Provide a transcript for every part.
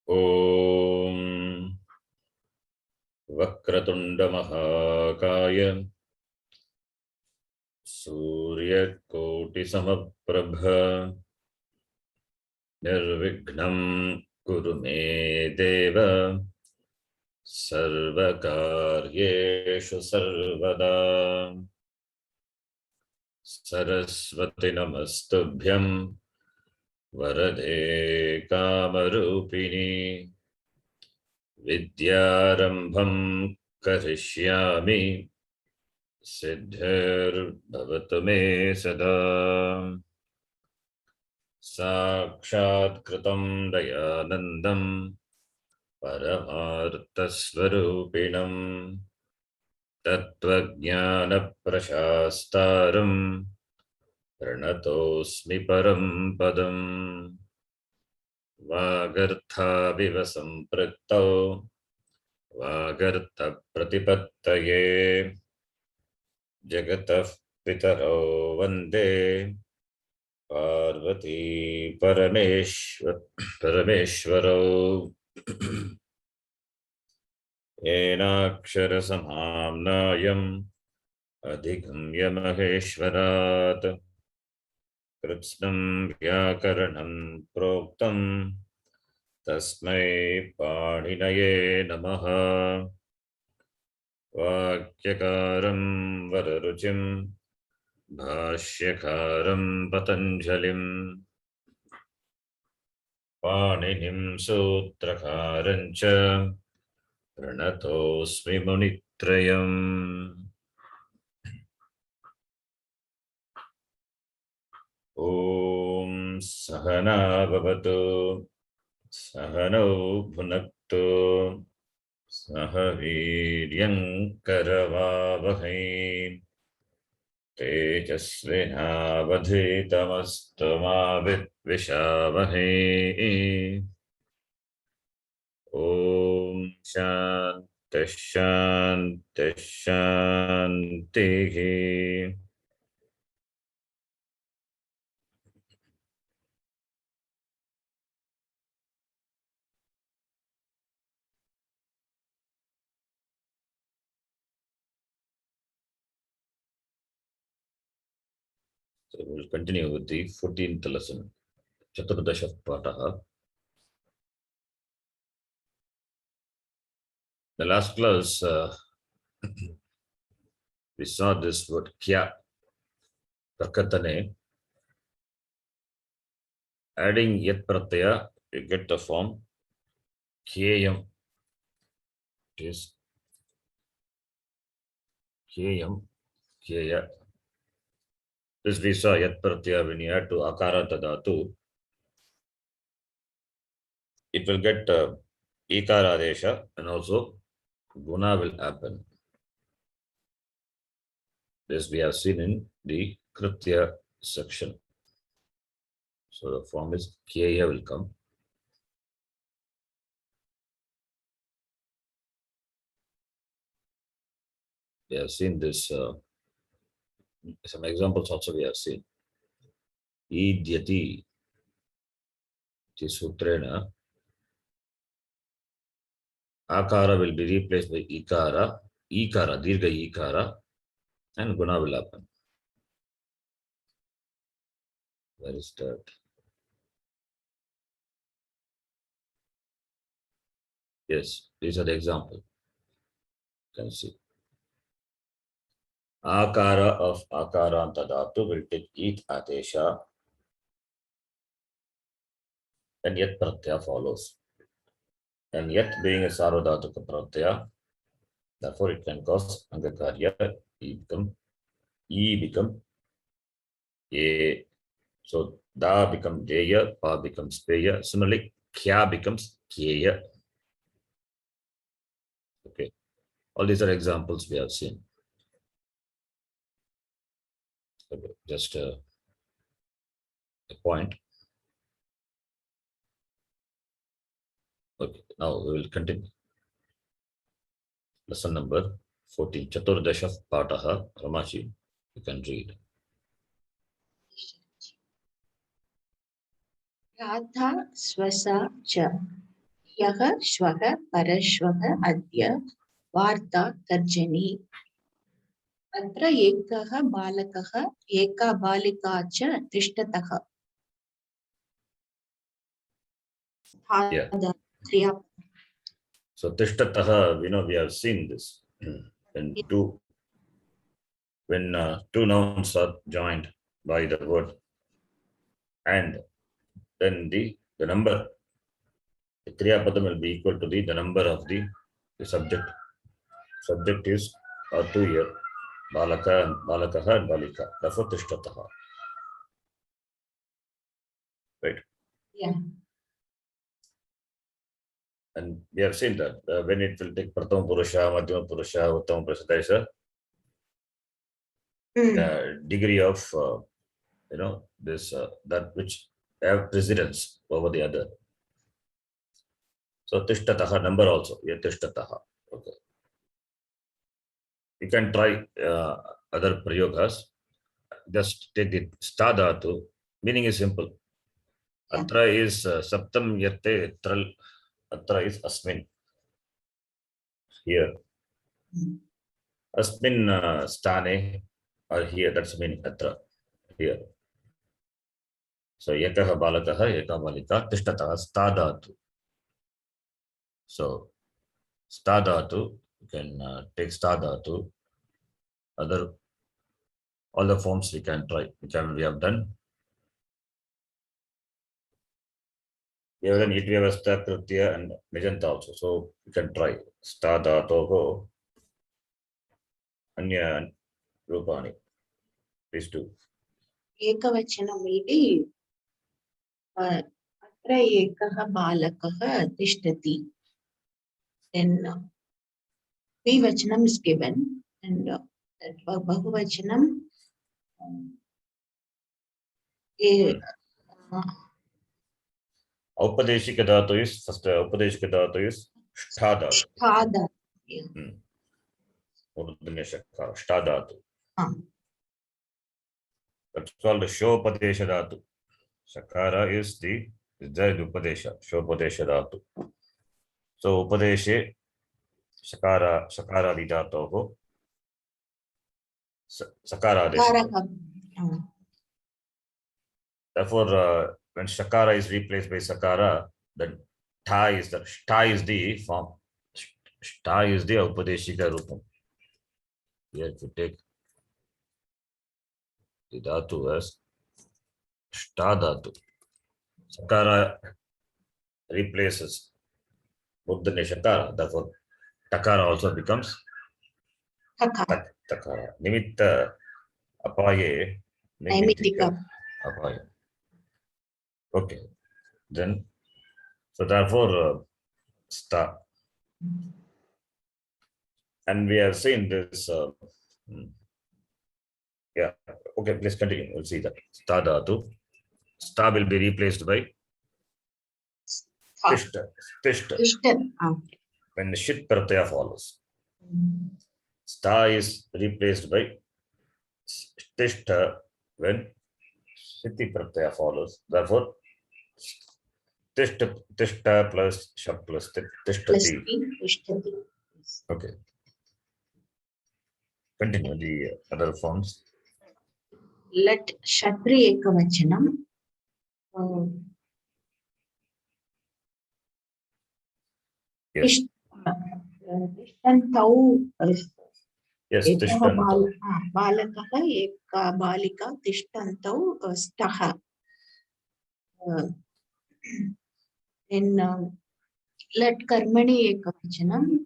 ॐ वक्रतुण्डमहाकाय सूर्यकोटिसमप्रभ निर्विघ्नं कुरु मे देव सर्वकार्येषु सर्वदा। सरस्वती नमस्तुभ्यं वरदे कामरूपिणी विद्यारंभं करिष्यामि सिद्धिर्भवतु मे सदा। साक्षात्कृतं दयानन्दं परमार्थस्वरूपिणं तत्त्वज्ञानप्रशास्तारं प्रणतोऽस्मि परं पदम्। वागर्थाविव सम्पृक्तौ वागर्थप्रतिपत्तये जगतः पितरौ वन्दे पार्वती परमेश्वरौ। येनाक्षरसमाम्नायम् अधिगम्य महेश्वरात् कृत्स्नं व्याकरणं प्रोक्तं तस्मै पाणिनये नमः। वाक्यकारं वररुचिं भाष्यकारं पतञ्जलिं पाणिनिं सूत्रकारं च प्रणतोऽस्मि मुनित्रयम्। ॐ सहना भवतु सहनौ भुनक्तु सह वीर्यं करवावहै तेजस्विनावधीतमस्तु मा विद्विषावहै। ॐ शान्तिः शान्तिः शान्तिः। So we will continue with the 14th lesson, Chaturdasha Pataha. The last class, we saw this word kya, prakatane. Adding yat pratyaya, you get the form kyeyam. It is kyeyam, kyeya. This we saw yat pratyaya when you add to akara tadatu, it will get ikara adesha and also guna will happen. This we have seen in the kritya section. So the form is kyeya will come. We have seen this, some examples also we have seen. Idyati, sutrena, akara will be replaced by ikara, dirgha ikara, and guna will happen. Where is that? Yes, these are the examples. You can see. Akara of akaranta dhatu will take it adesha, and yet pratyaya follows. And yet being a sarvadhatuka pratyaya, therefore it can cause angakarya, e become a. So da becomes deya, pa becomes peya. Similarly, kya becomes kyeya. Okay, all these are examples we have seen. Okay, just a point. Okay, now we will continue. Lesson number 14, Chaturdasha Pataha, Ramaji, you can read. Radha Swasa Cha ह्यः श्वः परश्वः अद्य वार्ता तर्जनी अत्र एकः बालकः एका बालिका च तिष्ठतः Yeah. क्रिया So tishtataha, we have seen this when two nouns are joined by the word, and then the number, the kriya padam will be equal to the number of the subject. Subject is 2 here, balaka, balakaha and balika. Therefore tishtataha. Right. Yeah. And we have seen that when it will take prathama purusha, madhyama purusha, uttama purusha, there is a degree of this that which have precedence over the other. So tishtataha, number also. Yeah, tishtataha. Okay. You can try other prayogas. Just take the sta dhatu. Meaning is simple. Yeah. Atra is saptam yatte tral. Atra is asmin. Here. Asmin stane or here. That's meaning atra. Here. So yakaha balakaha, yaka balika, tishtataha, sta dhatu. So sta dhatu, you can take sta dhatu. Other all the forms we can try, which we have done. We have done Ityavastha, Kritya, and Nijanta also. So you can try sta dhatoho anya rupani. Please do. एकवचनं will be अत्र एकः बालकः तिष्ठति. Then द्विवचनं is given and बहुवचनं Aupadeshika dhatu is first. Aupadeshika dhatu is shtha dhatu. Shtha dhatu. Urdhvanya shakara, shtha dhatu. That's called the shopadesha dhatu. Shakara is the upadesha, shopadesha dhatu. So upadeshe shakara dhatoho sakara adesha. Therefore, when shakara is replaced by sakara, then shta is the form. Shta is the upadeshika rupam. Here, if you take the dhatu as shta dhatu, sakara replaces murdhanya shakara. Therefore, takara also becomes takara. Nimitta apaye naimittika apaya. Okay. Then, so therefore, sta. And we have seen this. Yeah. Okay. Please continue. We'll see that. Sta dhatu. Sta will be replaced by tishta. When the shit pratyaya follows. Sta is replaced by tishta when shiti pratyaya follows. Therefore, tishta plus shap plus tishtati. Okay. Continue the other forms. Let Shatri ekavachanam. Yes. Tishtantau. Yes, tishtantau. Balakah eka balika tishtantau staha. In let karmani ekavachanam.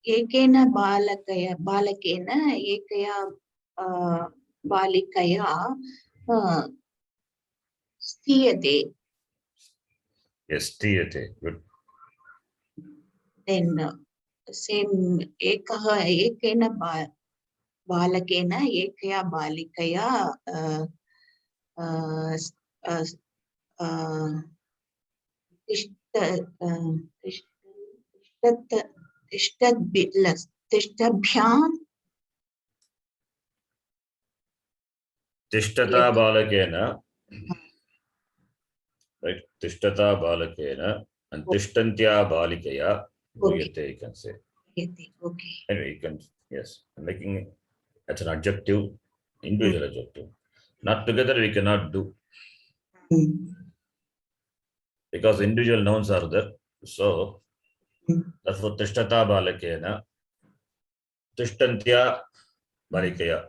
Ekena balakena ekaya balikaya stiyate. Yes, stiyate. Good. Then same ekena balakena ekaya balikaya Tishtabhyam. Tishtata balakena. Right. Tishtata balakena. And tishtantya balikaya bhuyate, you can say. Okay. Anyway, you can, yes, making it as an adjective, individual adjective. Not together we cannot do, because individual nouns are there. So therefore tishtata balakena, tishtantya balikaya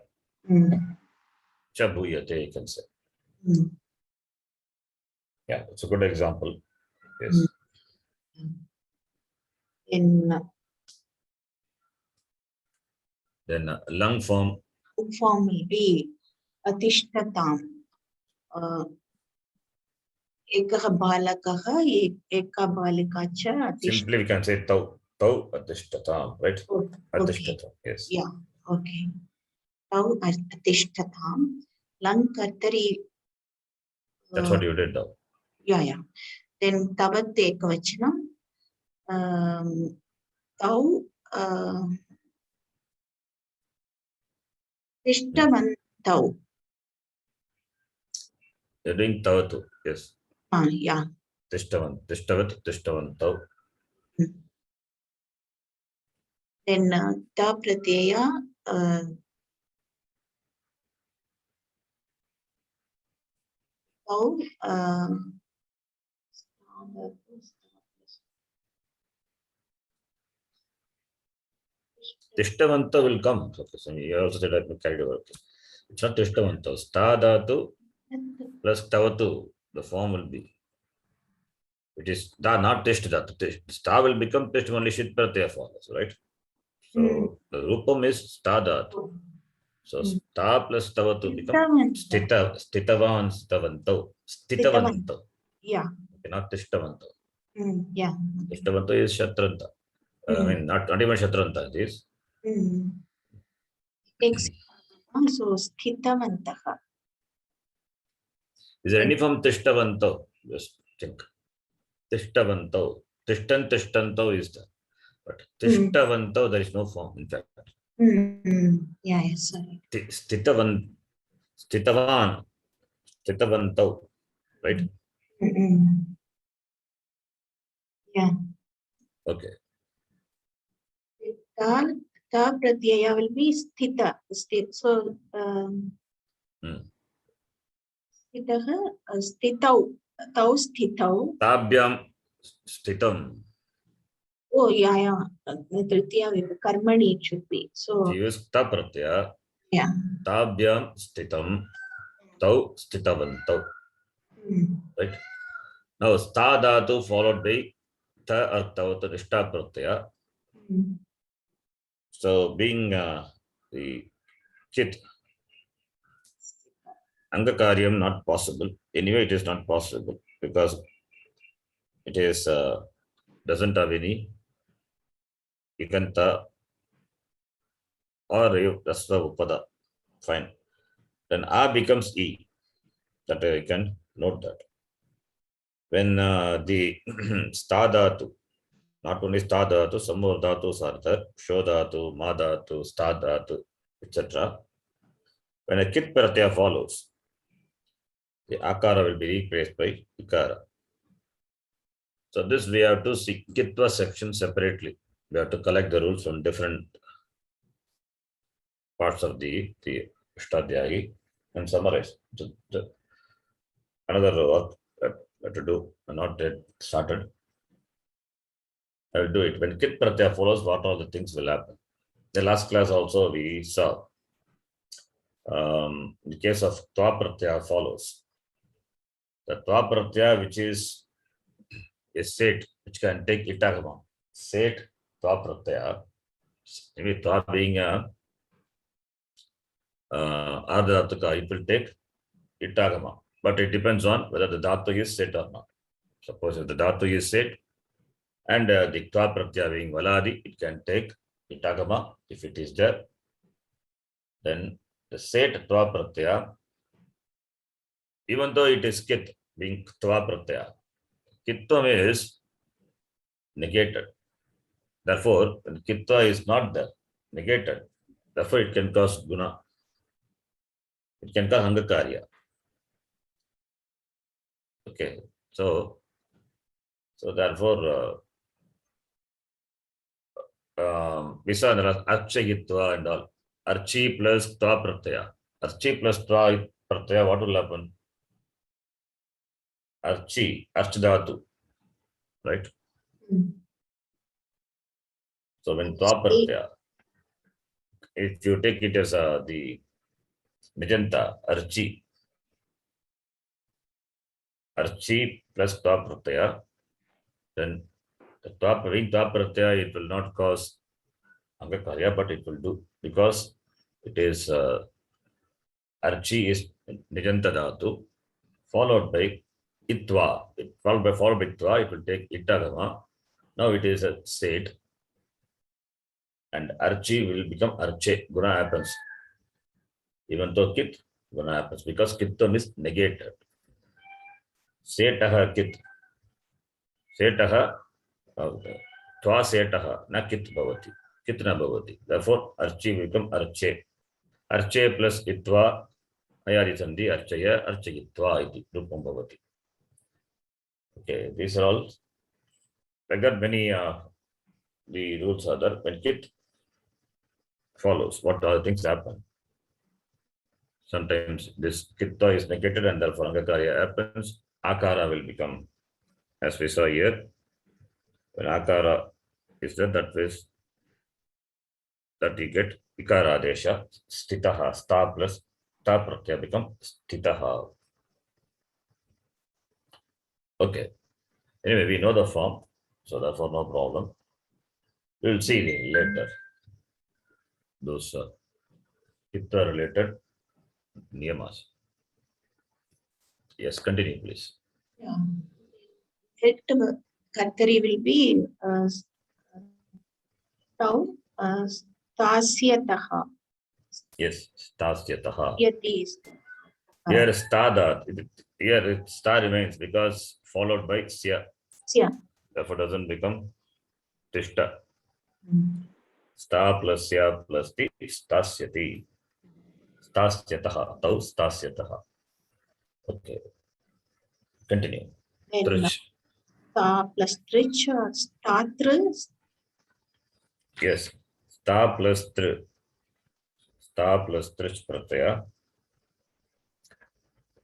cha bhuyate, you can say. Yeah, it's a good example. Yes. Then lung form. Form will be atishtatam. Ekah balakah, eka balika cha. Simply we can say tau atishtatam, right? Okay. Atishtatam, yes. Yeah, okay. Tau atishtatam. Lang kartari. That's what you did now. Yeah. Then tavat ekavachanam. Tau tishtamantau. You're doing tavatu, yes. Yeah. Tishtavantau. Then ta pratyaya tau Tishtavanta will come. Okay, so you also said I carried over. Okay. It's not tishtavanta. Sta dhatu plus tavatu. The form will be. It is not tisht dhatu. Sta will become tisht only shit pratyaya follows, right? So the rupam is sta dhatu. So sta plus tavatu become stitavan stavantau. Stitavantau. Yeah. Okay, not tishtavantau. Yeah. Tishtavantau is shatranta. I mean, not even shatranta. It is. So sthitavantaha. Is there any form tishtavantau? Just think. Tishtavantau. Tishtanto is there. But tishtavantau, there is no form, in fact. Yeah, sorry. Stitavantau, right? Yeah. Okay. Ta pratyaya will be sthita. So, stitau. Tau stitau. Tabhyam stitam. Oh, yeah. Tritiya karmani it should be. So, If you use ta pratyaya, yeah. tabhyam stitam, tau stitavantau. Right? Now, sta dhatu followed by ta or tavata nishta pratyaya. So, being the kit, angakaryam not possible. Anyway, it is not possible because it is doesn't have any ikanta or rasva upada. Fine. Then a becomes e. That I can note that. When the sta dhatu, not only sta dhatu, some more dhatus are there, sho dhatu, ma dhatu, sta dhatu, etc. When a kit pratyaya follows, the akara will be replaced by ikara. So this we have to see kitva section separately. We have to collect the rules from different parts of the Ashtadhyayi and summarize. Another work that to do, not yet started. I will do it. When kit pratyaya follows, what all the things will happen. The last class also we saw. In the case of tva pratyaya follows. The tva pratyaya, which is a set, which can take itagama. Set tva pratyaya. Maybe tva being a ardhataka, it will take itagama. But it depends on whether the dhatu is set or not. Suppose if the dhatu is set and the tva pratyaya being valadi, it can take itagama if it is there. Then the set tva pratyaya, even though it is kit being tva pratyaya, kitvam is negated. Therefore, when kitva is not there, negated, therefore it can cause guna. It can cause angakarya. Okay, so So therefore, we saw there are archayitva and all. Archi plus tva pratyaya. Archi plus tva pratyaya, what will happen? Archi, archdhatu, right? So when tva pratyaya, if you take it as the Nijanta, archi plus tva pratyaya, then the tva pratyaya, it will not cause Angakarya, but it will do, because it is archi is Nijanta dhatu, followed by itva, followed by itva, it will take itagama. Now it is a state, and archi will become arche. Guna happens. Even though kit, guna happens, because kittam is negated. Setaha kit. Setaha, tva setaha, na kit bhavati. Kit na bhavati. Therefore, archi will become arche. Arche plus itva, ayadi sandhi, archaya, archayitva, iti rupam bhavati. Okay, these are all. I got many, the rules are there. When kit follows, what other things happen? Sometimes this kitta is negated and therefore Angakarya happens. Akara will become, as we saw here, when Akara is there, that is, that you get Ikara Desha, Stitaha, sta plus ta pratyaya become Stitaha. Okay. Anyway, we know the form, so therefore no problem. We will see later those kitta related niyamas. Yes, continue, please. Yeah. It Kartari will be tau stasyataha. Yes, stasyataha. Yati is Here stada, here sta remains because followed by sya. Sya. Therefore doesn't become tishta. Sta plus sya plus ti stasyati. Stasyataha, tau stasyataha. Okay. Continue. Then Trich. sta plus trich or statra. Yes. Sta plus tri. Sta plus trich pratyaya.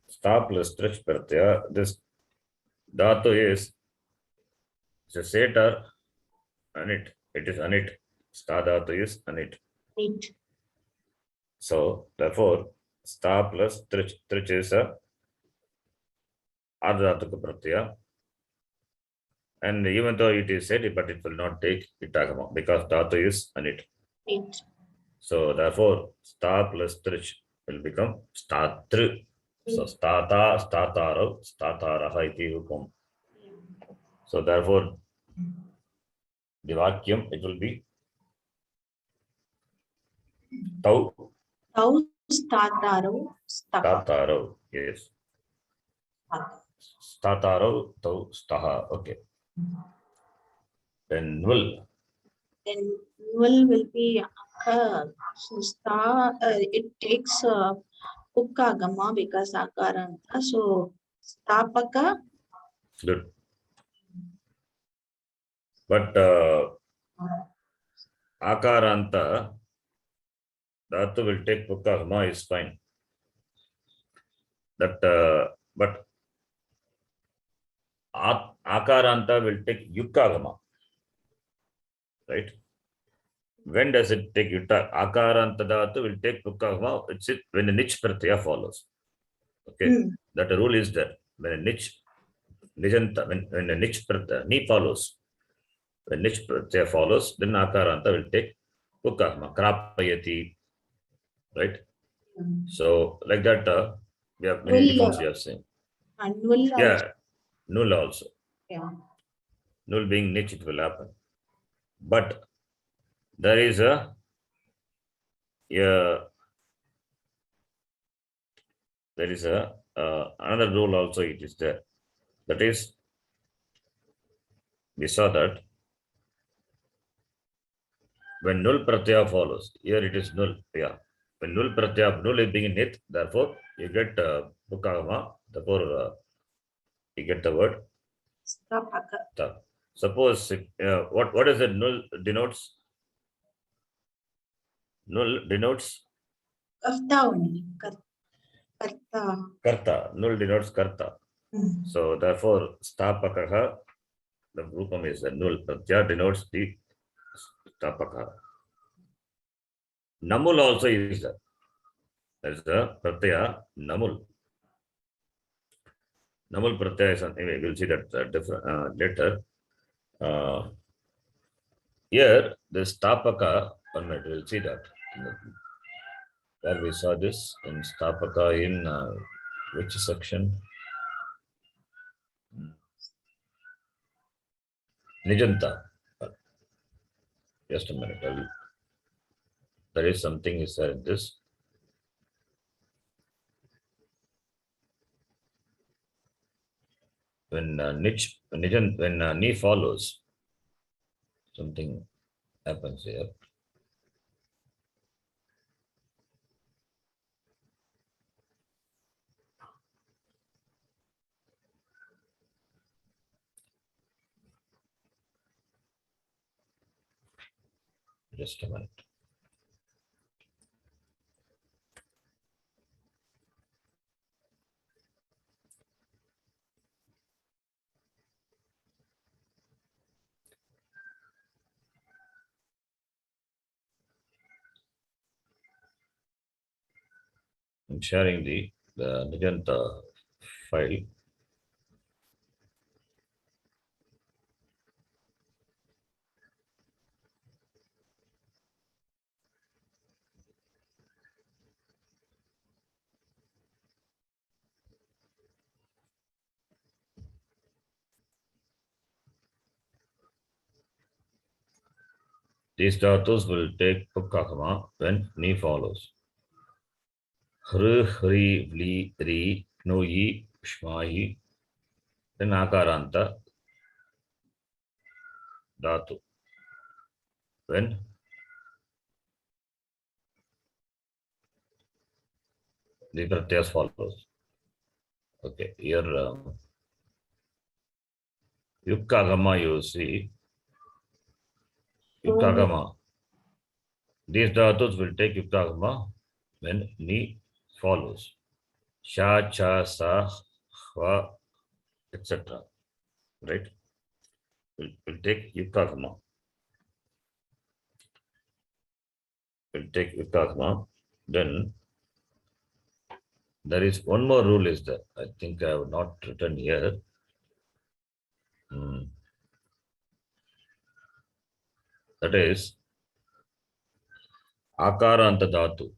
Sta plus trich pratyaya. This dhatu is a setar anit. It is anit. Sta dhatu is anit. Neat. So therefore, sta plus trich. Trich is a ardhatuka pratyaya. And even though it is said, but it will not take itagama because dhatu is anit. Neat. So therefore, sta plus trich will become statru. So stata, stataro, stataraha iti rupam. So therefore, the vakyam, it will be tau Tau stataro. stataro. Yes. Stataro, tau staha. Okay. Then nul. Then will be it takes Ukkagama because Akaranta. So Stapaka. Good. But akaranta, dhatu will take ukkagama is fine. That but akaranta will take yukkagama. Right? When does it take yutta? Akaranta dhatu will take ukkagama. It's it when a nich pratyaya follows. Okay, that rule is there. When a nich nijanta, when a nich pratyaya ni follows, when nich pratyaya follows, then akaranta will take ukkagama. Krapayati. Right? So like that, we have many forms we have seen. And will Yeah, null also. Yeah. Null being niche, it will happen. But there is a another rule also. It is there. That is, we saw that when null pratyaya follows, here it is null. Yeah. When null pratyaya, null is being nit, therefore you get ukkagama, therefore you get the word Stapaka. Suppose what is it? Null denotes. Null denotes Karta only. Karta. karta. Null denotes karta. So therefore, stapakaha, the rupam is a null. Pratyaya denotes the stapaka. Namul also is there. That is the pratyaya namul. Namul pratyaya is anyway. We'll see that later. Here, the stapaka. 1 minute. We'll see that. Where we saw this in stapaka in which section? Nijanta. Just a minute. There is something is there in this. When ni follows, something happens here. Just a minute. I'm sharing the Nijanta file. These dhatus will take pukkakama when ni follows. Hri, hri, vli, ri, knuyi, shmayi, then akaranta dhatu. When the pratyas follows. Okay, here yukkagama you see. Yukkagama. These dhatus will take yukkagama when ni follows. Sha, cha, sa, hva, etc. Right? We'll take yukkagama. We'll take yukkagama. Then there is one more rule is there. I think I have not written here. That is akaranta dhatu.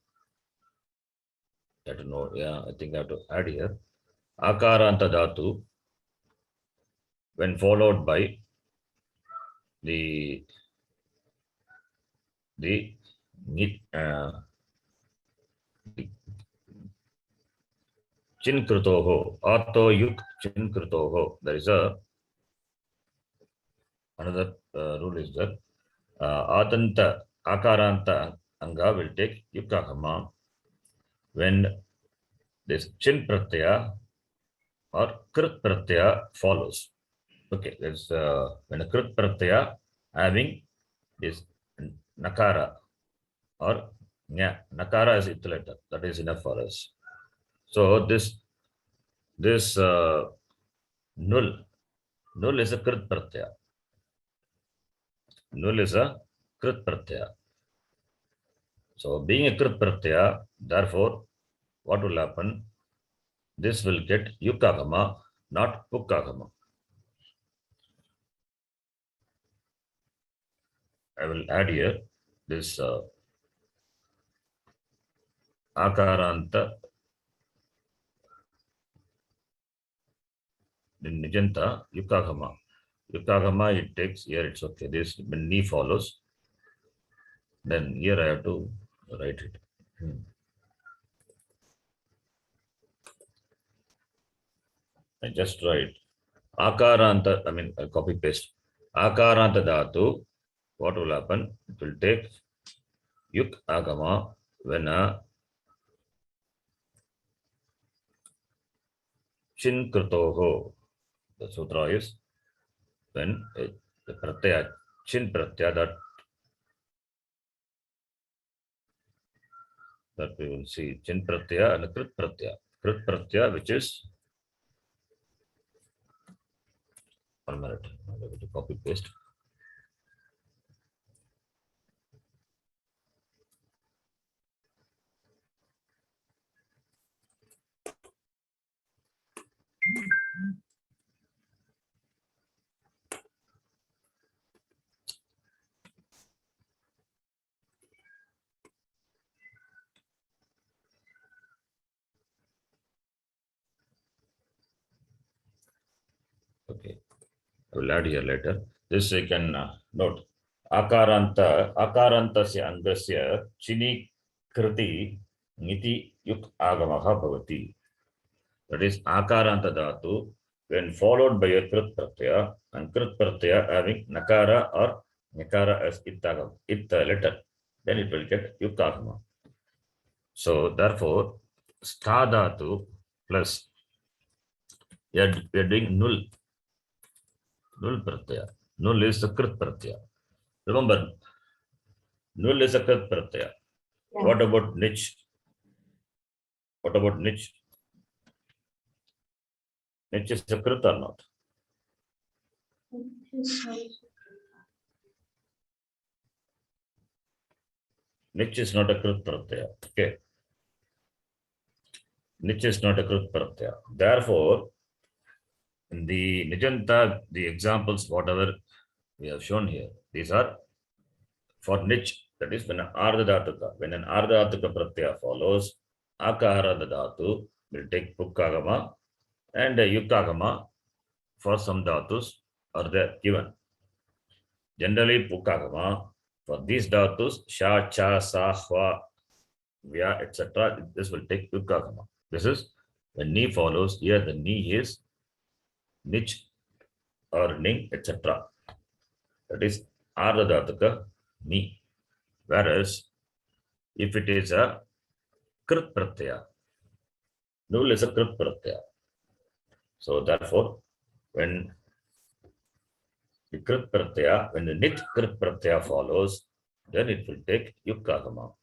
I don't know. Yeah, I think I have to add here. Akaranta dhatu, when followed by the chin krutoho, ato yuk chin krutoho. There is another rule is that adanta akaranta anga will take yukkagama when this chin pratyaya or krit pratyaya follows. Okay, there's when a krit pratyaya having this nakara or nakara is ith letter, that is enough for us. So this null is a krit pratyaya. Null is a krit pratyaya. So being a krit pratyaya, therefore, what will happen? This will get yukkagama, not pukkagama. I will add here this akaranta in Nijanta yukkagama. Yukkagama it takes here, it's okay. This when ni follows, then here I have to write it. I just write akaranta, I mean copy paste. Akaranta dhatu, what will happen? It will take yuk agama when a chin kritoho. The sutra is when the pratyaya, chin pratyaya, that we will see chin pratyaya and krit pratyaya. Krit pratyaya, which is, one minute, I'm going to copy paste. Okay, I will add here later. This you can note. Akaranta, akarantasya angasya chini kriti niti yuk agamaha bhavati. That is akaranta dhatu when followed by a krit pratyaya and krit pratyaya having nakara or nakara as ittagam, it letter, then it will get yuk agama. So therefore, sta dhatu plus we are doing null. Null pratyaya. Null is the krit pratyaya. Remember, null is a krit pratyaya. Yeah. What about niche? What about niche? Niche is a krit or not? Niche is not a krit pratyaya. Okay. Niche is not a krit pratyaya. Therefore, in the Nijanta, the examples, whatever we have shown here, these are for niche. That is when an ardha dhatuka, when an ardha dhatuka pratyaya follows, akara dhatu will take pukkagama and yukkagama for some dhatus are there given. Generally, pukkagama for these dhatus, sha, cha, sa, hwa, vya, etc. This will take yukkagama. This is when ni follows. Here the ni is niche or ning, etc. That is ardha dhatuka ni. Whereas if it is a krit pratyaya, null is a krit pratyaya. So therefore, when the krit pratyaya, when the nit krit pratyaya follows, then it will take yukkagama.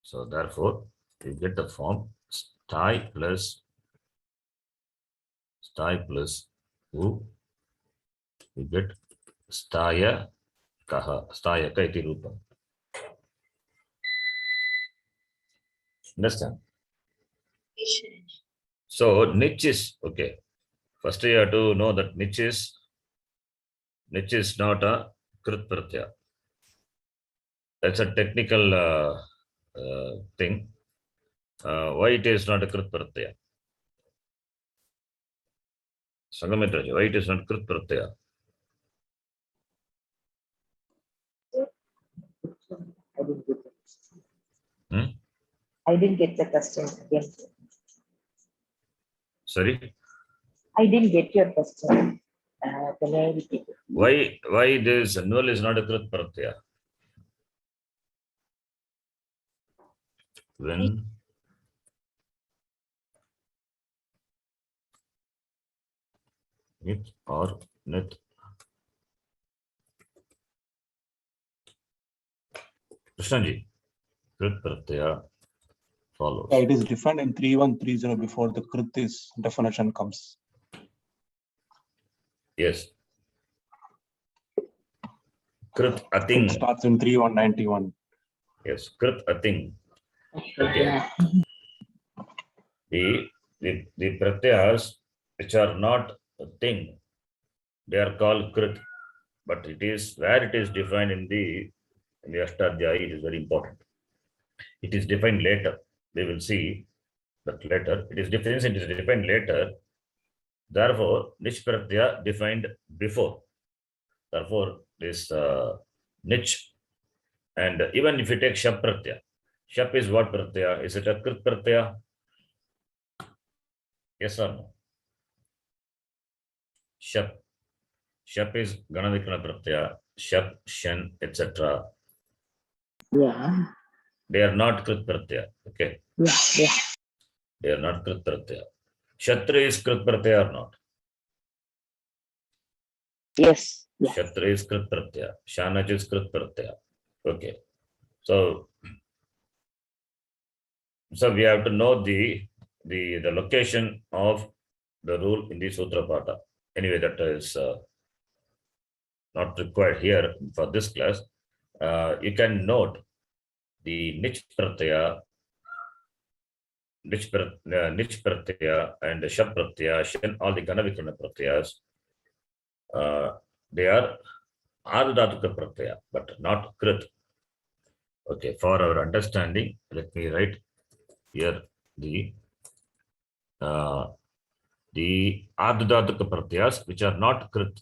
So therefore, you get the form stai plus u, you get staya kaha, staya ka iti rupam. Understand? So niche is okay. First you have to know that niche is not a krit pratyaya. That's a technical thing. Why it is not a krit pratyaya? Sangamitra, why it is not krit pratyaya? I didn't get the question again. Sorry? I didn't get your question. Can I repeat it? Why this null is not a krit pratyaya? When nit or nit. Krishnaji, krit pratyaya follows. Yeah, it is defined in 3130 before the krit is definition comes. Yes. Krit It ating. starts in 3191. Yes, krit ating. Yeah. The pratyayas which are not a thing, they are called krit. But it is where it is defined in the Ashtadhyayi, it is very important. It is defined later. We will see that later. It is defined later. Therefore, niche pratyaya defined before. Therefore, this niche, and even if you take shap pratyaya, shap is what pratyaya? Is it a krit pratyaya? Yes or no? Shap. Shap is Ganavikana pratyaya, shap, shan, etc. Yeah. They are not krit pratyaya. Okay. Yeah. They are not krit pratyaya. Shatra is krit pratyaya or not? Yes. Yes. Shatra is Krit Pratyaya. Shanaj is Krit Pratyaya. Okay. So we have to know the location of the rule in the Sutra Pata. Anyway, that is not required here for this class. You can note the Nich Pratyaya, Nich Pratyaya and Shab Pratyaya, Shen, all the Ganavikrana Pratyayas. They are Ardhatuka Pratyaya, but not Krit. Okay, for our understanding, let me write here the Ardhatuka Pratyayas which are not Krit.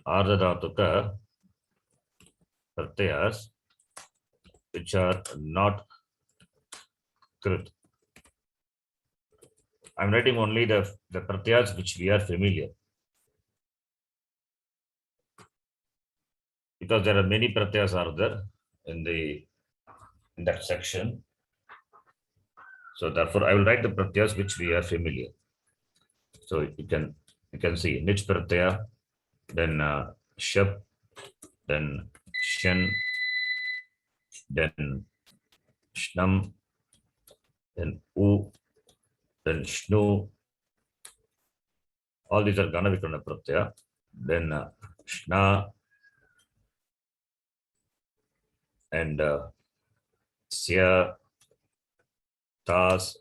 Ardhatuka Pratyayas which are not Krit. I'm writing only the pratyayas which we are familiar. Because there are many pratyayas are there in that section. So therefore I will write the pratyayas which we are familiar. So you can see Nich Pratyaya, then Shab, then Shen, then Shnam, then U, then Shnu. All these are Ganavikrana Pratyaya. Then Shna and Sya, Tas.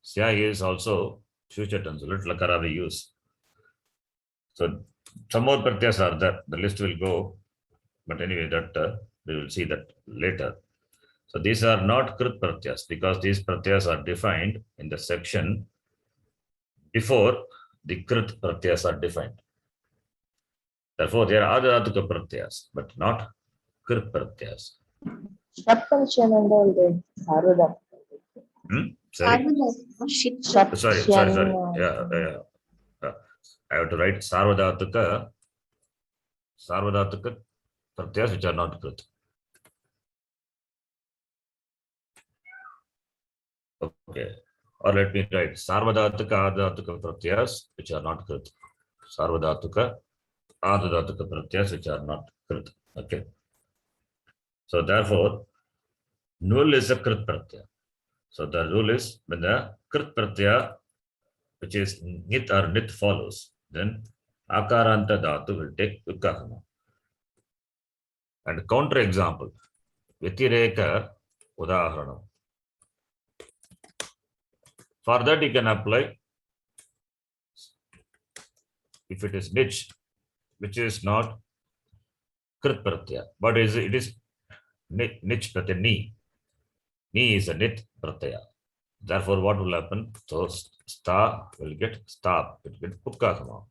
Sya is also future tense. Let Lakara we use. So some more pratyas are there. The list will go, but anyway, that we will see that later. So these are not Krit pratyas because these pratyas are defined in the section before the Krit pratyas are defined. Therefore, they are Adhatuka pratyas, but not Krit pratyas. Shap and Shen and all the Sarvadha. Sorry. Shap, Sorry. Shen, Yeah. I have to write Sarvadhatuka pratyas which are not Krit. Okay. Or let me write Sarvadhatuka Adhatuka pratyas which are not Krit. Sarvadhatuka Adhatuka pratyas which are not Krit. Okay. So therefore, null is a Krit pratyaya. So the rule is when the Krit pratyaya which is Nit or Nit follows, then Akaranta Dhatu will take Ukahana. And counter example, Vitireka Udaharanam. For that you can apply, if it is Nich, which is not Krit pratyaya, but it is Nich pratyaya, Ni. Ni is a Nit pratyaya. Therefore, what will happen? So sta will get stop, it will get Ukahana.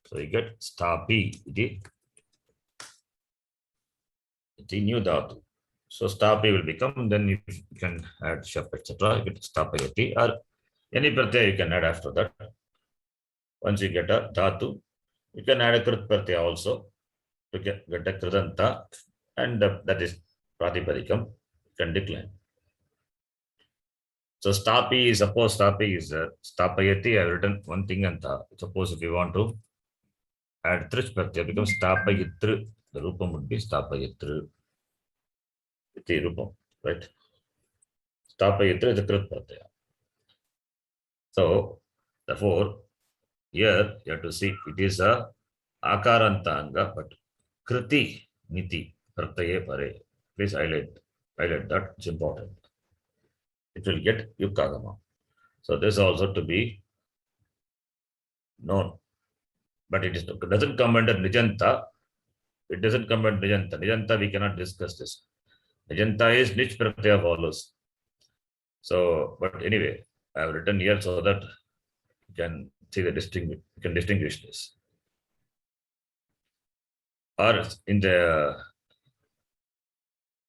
So you get stapi, the new dhatu. So stapi will become, then you can add shap, etc. You get stapayati, or any pratyaya you can add after that. Once you get a dhatu, you can add a krit pratyaya also to get a kridanta, and that is pratipadikam, you can decline. So stapi, suppose stapi is stapayati, I have written one thing and suppose if you want to add trish pratyaya, becomes stapayitru, the rupam would be stapayitru. Iti rupam, right? Stapayitra is a Krit pratyaya. So therefore, here you have to see it is a Akarantanga, but Kriti Niti Pratyaye Pare. Please highlight that, it's important. It will get Yukagama. So this also to be known. But it doesn't come under Nijanta. It doesn't come under Nijanta. Nijanta, we cannot discuss this. Nijanta is Nich Pratyaya follows. So, but anyway, I have written here so that you can see the distinguish this. Or in the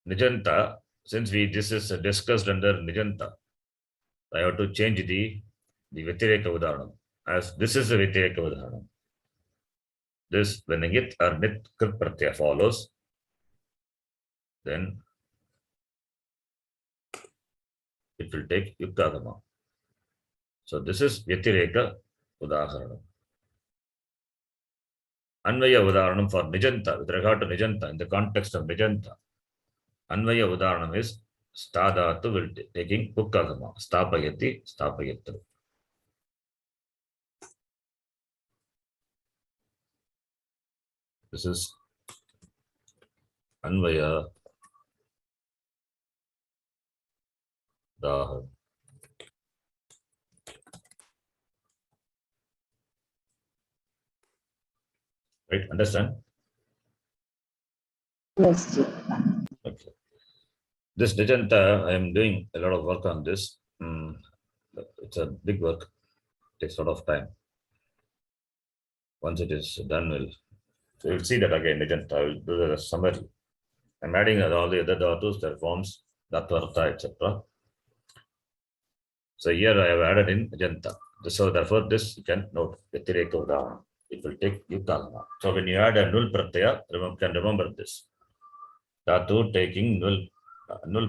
Nijanta, since this is discussed under Nijanta, I have to change the Vitireka Udaharanam. As this is the Vitireka Udaharanam. This, when Nit or Nit Krit Pratyaya follows, then it will take Yuktagama. So this is Vitireka Udaharanam. Anvaya Udaranam for Nijanta, with regard to Nijanta, in the context of Nijanta, Anvaya Udaranam is Stadatu will taking Pukkagama, Stapayati, Stapayatu. This is Anvaya Daha. Right, understand? Yes, Ji. Okay. This Nijanta, I am doing a lot of work on this. It's a big work, takes a lot of time. Once it is done, you'll see that again, Nijanta. I will do the summary. I'm adding all the other dhatus, their forms, Datvartha, etc. So here I have added in Nijanta. So therefore, this you can note, Vyatireka Udahana. It will take Yukagama. So when you add a null pratyaya, can remember this. Dhatu taking null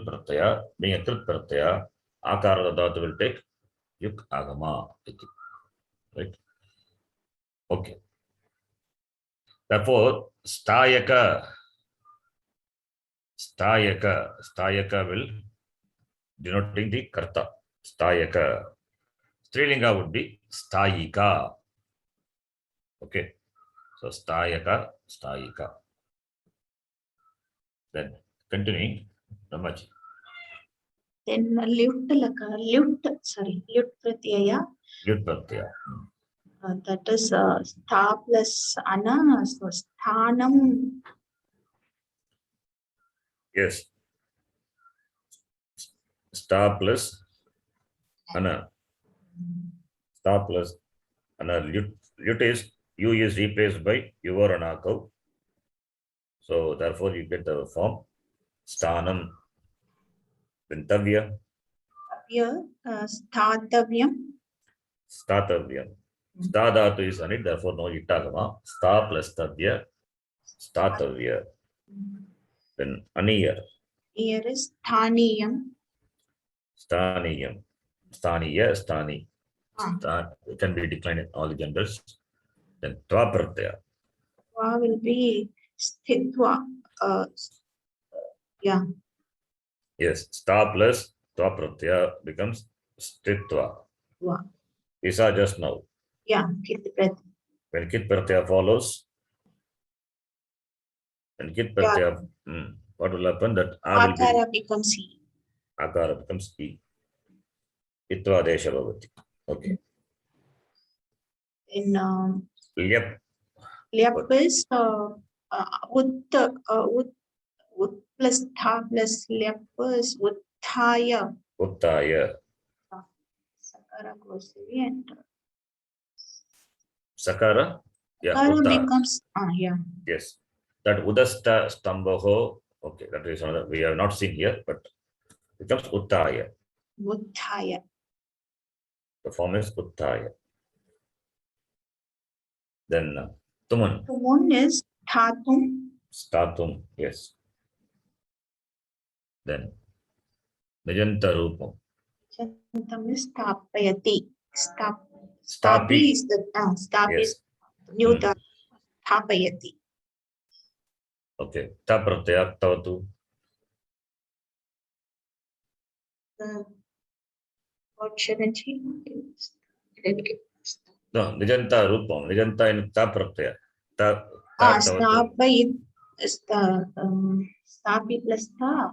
pratyaya, being a krit pratyaya, akara dhatu will take yuk agama. Right? Okay. Therefore, stayaka will denoting the karta. Stayaka. Strilinga would be stayika. Okay. So stayaka. Then continuing, Ramaji. Then lyut pratyaya. Lyut pratyaya. That is sta plus ana, so sthanam. Yes. Sta plus ana. Sta plus ana. Lyut is U is replaced by your anakav. So therefore you get the form sthanam. Then tavya. Stathavyam. Statavyam. Sta dhatu is on it, therefore no itagama. Sta plus tavya. Statavya. Then aniya. Here is sthaniyam. Sthaniyam. Sthaniya, sthani. It can be declined in all the genders. Then tva pratyaya. Va will be sthitva. Yeah. Yes, sta plus tva pratyaya becomes stitva. Va. These are just now. Yeah. Kit pratyaya. When kit pratyaya follows, what will happen? That A will be Akara becomes E. akara becomes E. Itva desha bhavati. Okay. In Lyap. lyap is ut plus tha plus lyap is utthaya. Uttaya. Sakara goes away and Sakara. Yeah. Sakara Utta. becomes yeah. Yes. That udasta stambaho. Okay, that is another. We have not seen here, but becomes uttaya. Utthaya. The form is uttaya. Then tuman. Tumun is thatum. Statum. Yes. Then nijanta rupam. Chantam is stapayati. Stapi. Stapi is the stapi Yes. is new the stapayati. Okay. Ta pratyaya tavatu. What shouldn't he? No, nijanta rupam. Nijanta in ta pratyaya. Ta tavatu. Stapayit is the stapi plus tha.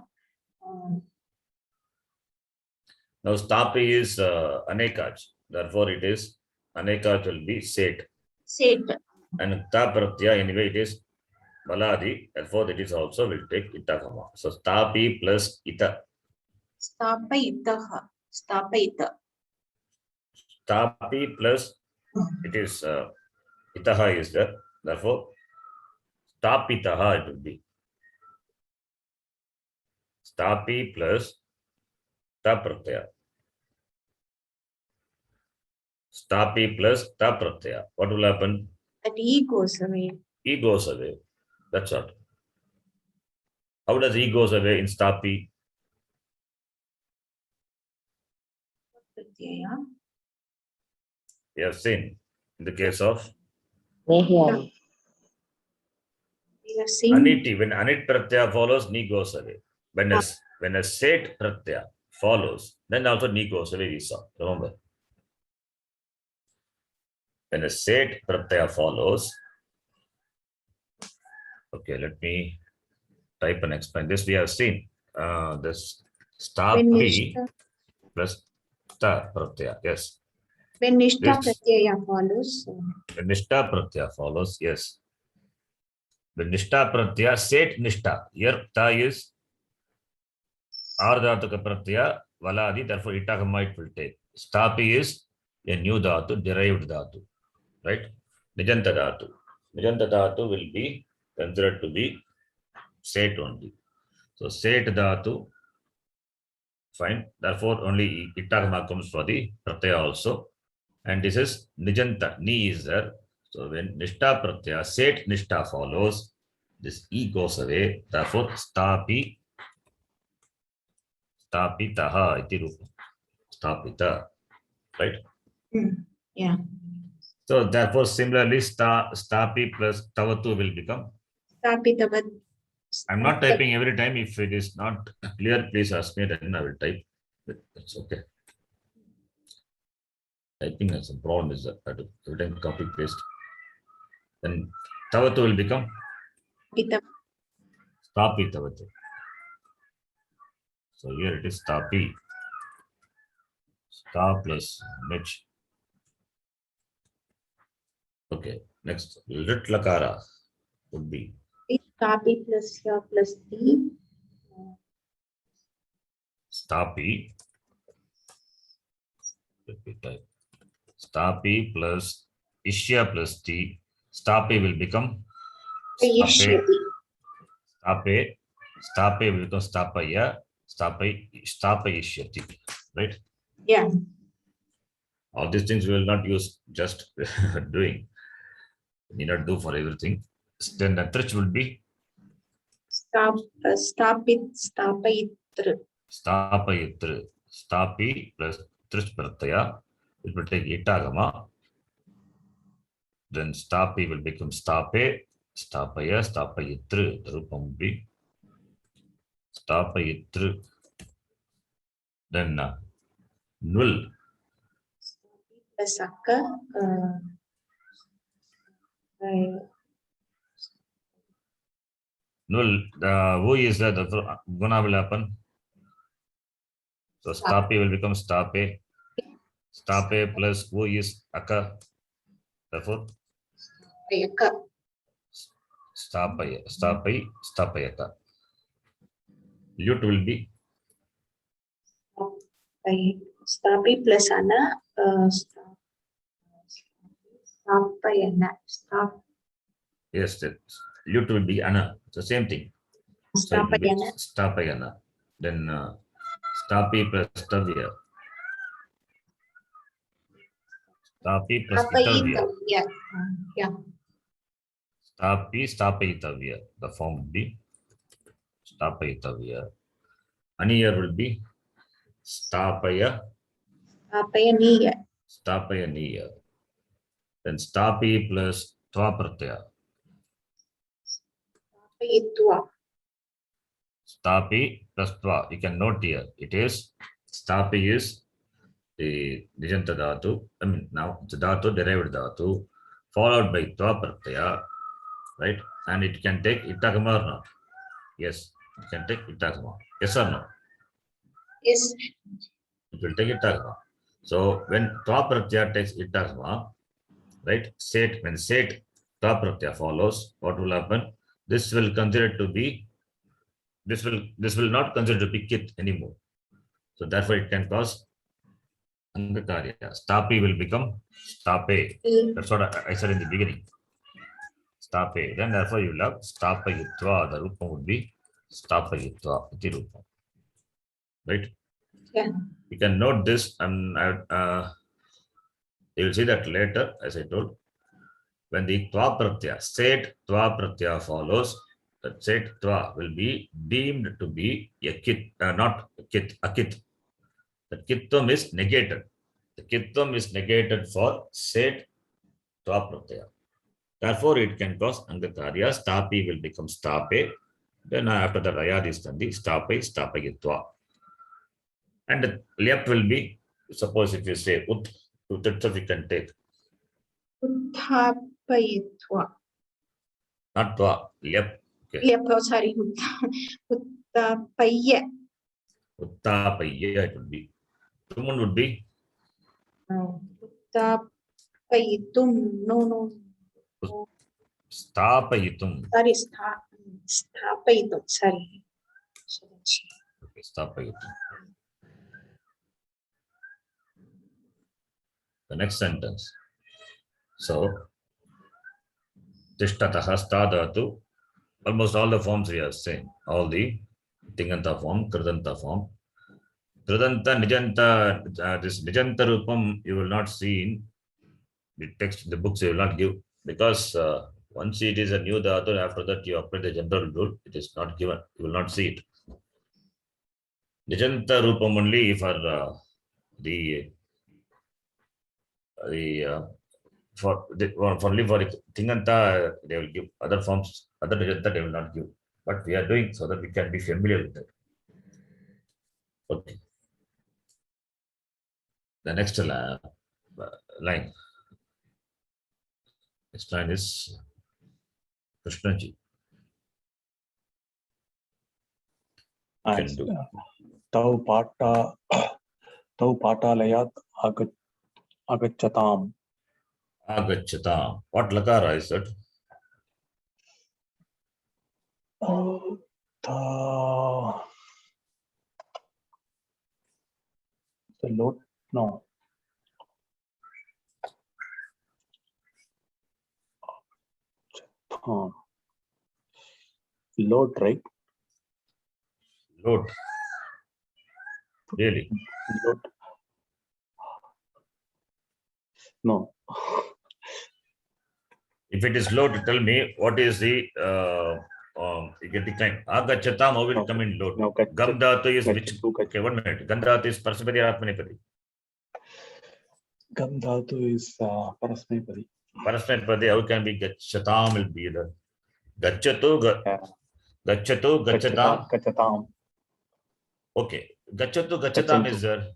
Now stapi is anekaj. Therefore it is anekaj will be set. Set. And ta pratyaya anyway it is baladi. Therefore it is also will take itagama. So stapi plus ita. Stapayitaha. Stapayita. Stapi plus it is itaha is there. Therefore stapitaha it will be. Stapi plus ta pratyaya. Stapi plus ta pratyaya. What will happen? That E goes away. E goes away. That's all. How does E goes away in stapi? Pratyaya. We have seen in the case of Mehyani. You are saying Aniti, when anit pratyaya follows, ni goes away. When a set pratyaya follows, then also ni goes away, we saw. Remember? When a set pratyaya follows, okay, let me type and explain this. We have seen this when stapi Nishta, plus ta pratyaya. Yes. when Nishta This- Pratyaya follows. When nishta pratyaya follows, yes. When nishta pratyaya, set nishta. Here ta is ardhatuka pratyaya, valadi, therefore itagama it will take. Stapi is a new dhatu, derived dhatu. Right? Nijanta dhatu. Nijanta dhatu will be considered to be set only. So set dhatu, fine. Therefore, only itagama comes for the pratyaya also. And this is nijanta, ni is there. So when nishta pratyaya, set nishta follows, this e goes away. Therefore, stapi, stapitaha iti rupa. Stapita, right? Yeah. So therefore, similarly, stapi plus tavatu will become. Stapitavat. I'm not typing every time. If it is not clear, please ask me, then I will type. It's okay. Typing has a problem is that every time copy paste. Then tavatu will become stapi tavatu. So here it is stapi. Sta plus Mitch. Okay, next lit lakara would be Stapi plus ya plus T. stapi. Let me type. Stapi plus ishya plus T. Stapi will become stape. Yishyati. Stape will become stapaya. Stapayishyati. Right? Yeah. All these things we will not use, just doing. We need not do for everything. Then the trich will be Stapayitr. stapayitr. Stapi plus trich pratyaya. It will take itagama. Then stapi will become stape. Stapaya, stapayitr. The rupam will be stapayitr. Then nul. Plus akka. Null, who is that? The guna will happen. So stape will become stape. Stape plus who is aka. Therefore, Yakka. stapayaka. Lut will be Stapi plus ana. Stapayana. yes. Lut will be ana. It's the same thing. So it will be Stapayana. stapayana. Then stapi plus tavya. Stapi plus itavya. Yeah. Yeah. Stapayitavya. The form would be stapayitavya. Aniya will be stapaya. Stapayaniya. Stapayaniya. Then stapi plus tva pratyaya. Stapayitwa. Stapi plus tva. You can note here. It is stapi is the nijanta dhatu. I mean now it's a dhatu, derived dhatu, followed by tva pratyaya, right? And it can take itagama or not. Yes, it can take itagama. Yes or no? Yes. It will take itagama. So when tva pratyaya takes itagama, right? When set tva pratyaya follows, what will happen? This will consider to be, this will not consider to be kit anymore. So therefore it can cause angakarya. Stapi will become stape. That's what I said in the beginning. Stape. Then therefore you will have stapayitva. The rupam would be stapayitva. Iti rupam. Right? Yeah. You can note this, and you will see that later, as I told. When the tva pratyaya, set tva pratyaya follows, that set tva will be deemed to be a kit, not kit, a kit. The kitvam is negated. The kitvam is negated for set tva pratyaya. Therefore, it can cause Angakarya. Stapi will become Stape. Then after that, Ayadi Standi, Stape, Stapayitva. And Lyap will be, suppose if you say Ut, Ut itself we can take. Utthapayitva. Not Tva, Lyap. Okay. Yep, oh, sorry. Uttapaya. Uttapaya it would be. Tumun would be Uttapayitum. No. Stapayitum. Sorry, Sthapayitum. Sorry. Okay, Stapayitum. The next sentence. So, Tishtataha Stadatu. Almost all the forms we are saying. All the Tinganta form, Kridanta form. Kridanta, Nijanta, this Nijanta Rupam you will not see in the text, the books you will not give. Because once it is a new dhatu, after that you apply the general rule, it is not given. You will not see it. Nijanta Rupam only for only for Tinganta they will give. Other forms, other Nijanta they will not give. But we are doing so that we can be familiar with it. Okay. The next line. Next line is Krishnaji. Can do. Tau patalayat agachatam. Agachata. What lakara is that? The Lord, no. Lord, right? Load. Really? Lord. No. If it is load, tell me what is the you get decline. Agachatam, how will it come in load? No, Gamdhatu is which? Gachatu. Okay, 1 minute. Gandhatu is Parasapati or Atmanipati? Gandhatu is Parasmepadi. Parasmepadi, how can be Gachatam will be the Gachatu, Gachatu, Gachatam. Gachatam. Okay. Gachatu, Gachatam is there.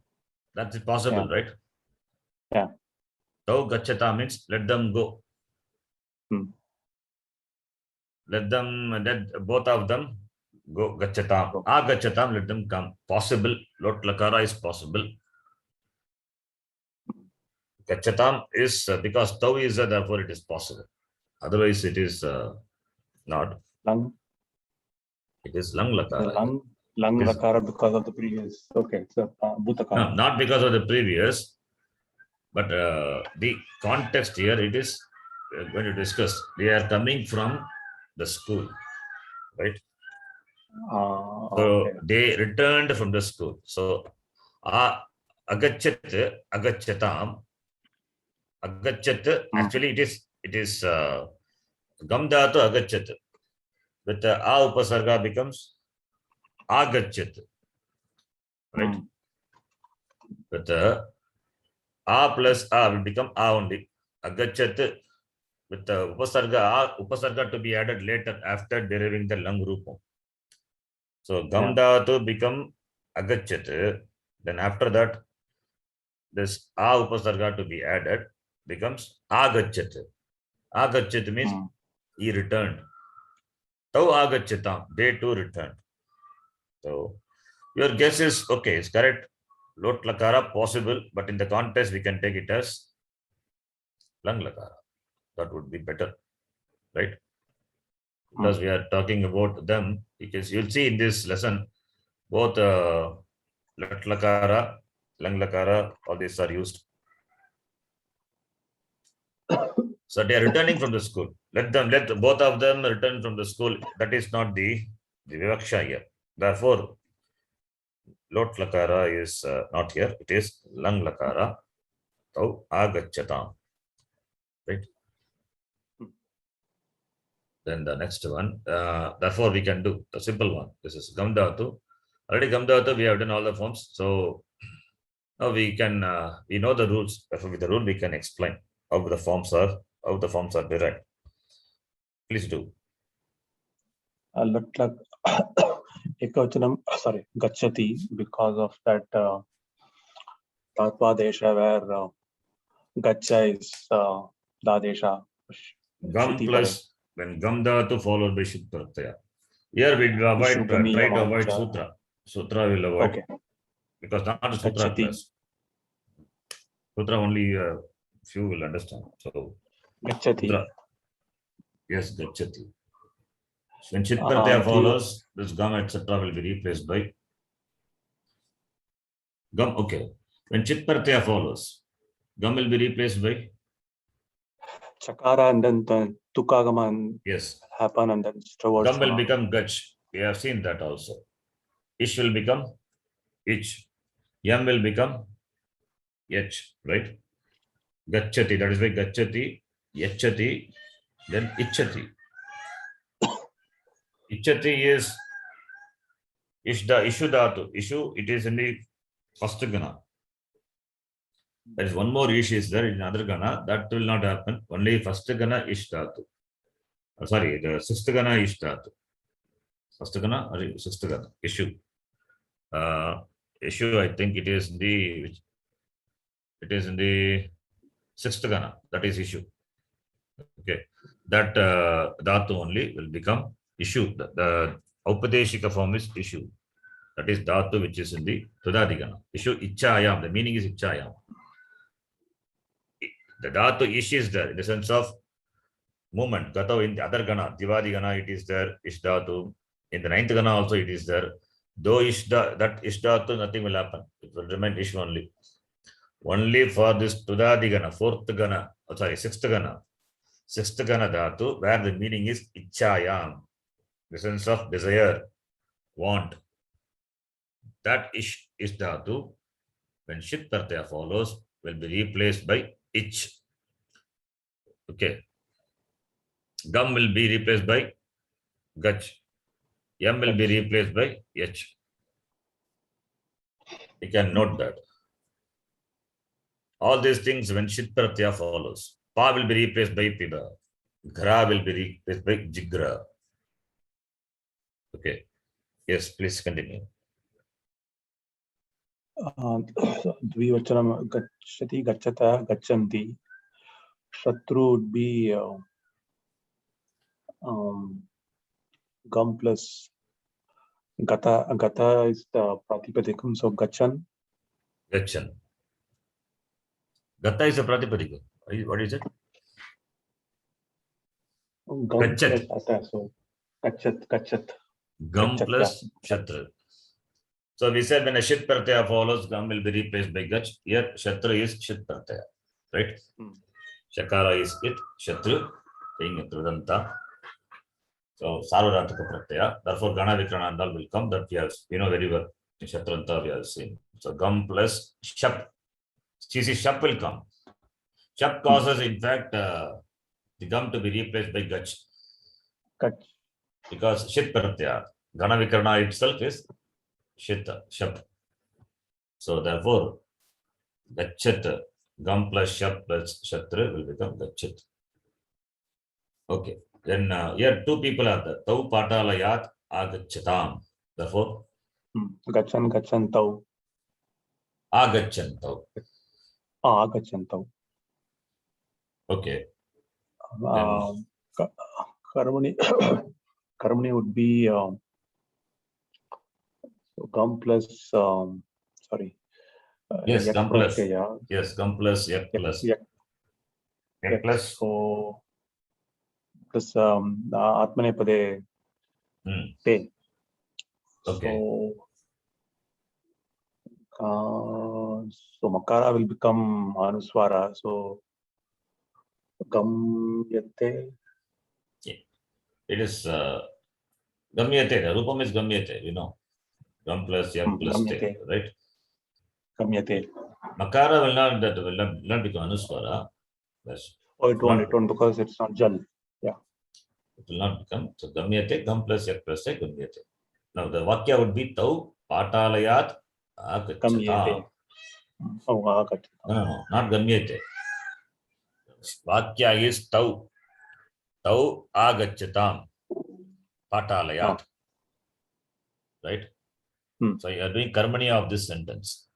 That's possible, right? Yeah. So Gachata means let them go. Let both of them go. Gachatam. Gachatam, let them come. Possible. Lot Lakara is possible. Gachatam is because Tau is there, therefore it is possible. Otherwise, it is not. Lung. It is Lang Lakara. Lung Lakara because of the previous. Okay, so Bhutakara. No, not because of the previous, but the context here, it is going to discuss. They are coming from the school, right? So Okay. they returned from the school. So agachat, agachatam, agachat. Actually, it is gamdhatu agachat. With the a upasarga becomes agachat, right? With the a plus a will become a only. Agachat with the upasarga to be added later after deriving the lang rupam. So gamdhatu become agachat. Then after that, this a upasarga to be added becomes agachat. Agachat means he returned. Tau agachatam, they too returned. So your guess is okay, it's correct. Lot lakara possible, but in the context we can take it as lang lakara. That would be better, right? Because we are talking about them, because you'll see in this lesson both lot lakara, lang lakara, all these are used. So they are returning from the school. Let both of them return from the school. That is not the vivaksha here. Therefore, lot lakara is not here. It is lang lakara. Tau agachatam. Right? Then the next one. Therefore, we can do the simple one. This is gamdhatu. Already gamdhatu, we have done all the forms. So now we can we know the rules. Therefore, with the rule we can explain how the forms are derived. Please do. Look like ekavachanam, sorry, gachati, because of that tatva desha where gacha is dadesha. Gum Shruti plus, when gum dhatu followed by shit pratyaya. Here we will avoid, Shugami try to avoid Yamacha. sutra. Sutra will avoid, Okay. because not a sutra Gachati. class. Sutra only few will understand. So, Gachati. sutra. Yes, gachati. When chit pratyaya follows, this gum etc. will be replaced by gum. Okay. When chit pratyaya follows, gum will be replaced by Chakara and then tukagama yes. happen and then towards Gum will become gach. We have seen that also. Ish will become ich. Yam will become yach, right? Gachati, that is why gachati, yachati, then ichati. Ichati is ishu dhatu. Ishu, it is in the first gana. There is one more ish is there in another gana. That will not happen. Only first gana ish dhatu. Sorry, the sixth gana ish dhatu. First gana or sixth gana, issue. Issue, I think it is in the sixth gana. That is issue. Okay, that dhatu only will become issue. The Upadeshika form is issue. That is dhatu which is in the Tudadigana. Issue ichayam. The meaning is ichayam. The dhatu ish is there in the sense of movement. Gata in the other gana, Divadi gana, it is there. Ish dhatu. In the ninth gana also it is there. Though that ish dhatu, nothing will happen. It will remain ish only. Only for this Tudadigana, fourth gana, sixth gana. Sixth gana dhatu, where the meaning is ichayam, the sense of desire, want. That ish dhatu, when shit pratyaya follows, will be replaced by ich. Okay. Gum will be replaced by gach. Yam will be replaced by yach. You can note that. All these things when shit pratyaya follows. Pa will be replaced by piba. Ghra will be replaced by jigra. Okay. Yes, please continue. Dvivachanam gachati, gachata, gachanti. Shatru would be gum plus gata. Gata is the pratipadikam, so gachan. Gachan. Gata is a pratipadika. What is it? Gum Gachat. plus ata, so gachat. Gum Gachat, plus yeah. shatra. So we said when a shit pratyaya follows, gum will be replaced by gach. Here shatra is shit pratyaya, right? Shakara is it, shatru, being a trudanta. So sarvadhataka pratyaya. Therefore gana vikrana and all will come. That we have, very well. In shatranta we have seen. So gum plus shap. Shap will come. Shap causes in fact the gum to be replaced by gach. Gach. Because shit pratyaya. Gana vikrana itself is shita, shap. So therefore, gachat, gum plus shap plus shatra will become gachat. Okay. Then here two people are there. Tau patalayat agachatam. Therefore, gachan, gachantau. Agachantau. Agachantau. Okay. Karmani, Karmani would be gum plus, sorry. Yes, yak gum plus. pratyaya. Yes, gum plus, yak plus. Yak plus. So, plus atmanepade te. Okay. So makara will become anuswara. So gum yate. It is gamyate. The rupam is gamyate, Gum plus yak plus te, right? Gamyate. Makara will not become anuswara. Oh, it won't because it's not jal. Yeah. It will not become. So gamyate, gum plus yak plus te, gamyate. Now the vakya would be tau patalayat agachatam. Oh, No, not gamyate. Vakya is tau. Tau agachatam. Patalayat. Right? So you are doing karmani of this sentence.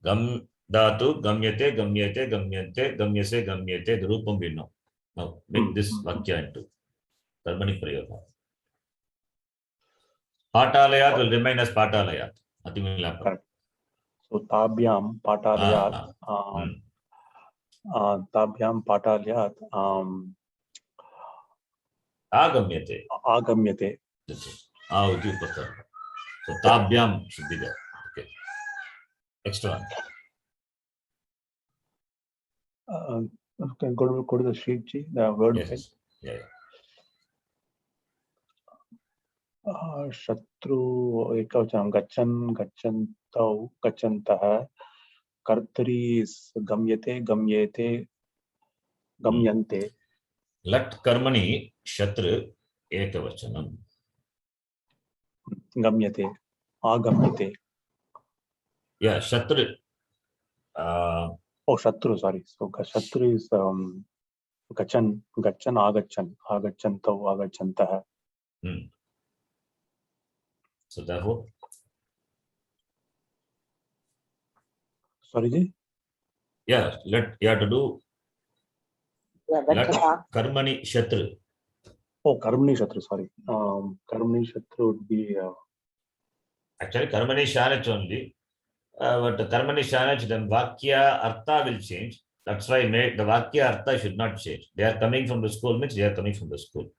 Gam dhatu gamyate, gamyate, gamyante, gamyase, gamyate, the rupam we know. Now make this vakya into karmani prayoga. Patalayat will remain as patalayat. Nothing will happen. Correct. So tabhyam patalayat. Tabhyam patalayat. Agamyate. Agamyate. So tabhyam should be there. Okay. Next one. Can go to the sheet, G, the word. Yes. Yeah. Shatru ekavachanam gachan gachantau gachantah. Kartari is gamyate gamyate gamyante. Lat karmani shatru ekavachanam. Gamyate agamyate. Yeah, shatru. Oh, shatru, sorry. So shatru is gachan agachan agachantau agachantah. So therefore, sorry, Ji? yeah, you have to do Yeah, lat that's karmani shatru. Oh, karmani shatru, sorry. Karmani shatru would be Actually, karmani shanach only. But karmani shanach, then vakya artha will change. That's why the vakya artha should not change. They are coming from the school, means they are coming from the school.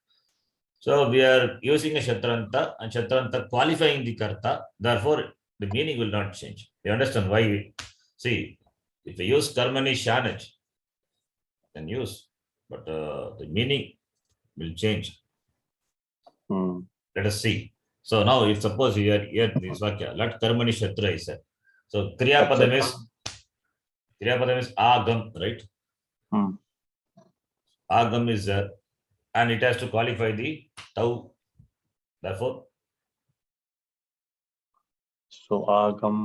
So we are using a shatranta and shatranta qualifying the karta. Therefore, the meaning will not change. You understand why? See, if we use karmani shanach, then use, but the meaning will change. Let us see. So now, if suppose you are here in this vakya, let karmani shatra is said. So kriya padam is agam, right? Agam is there, and it has to qualify the tau. Therefore, so agam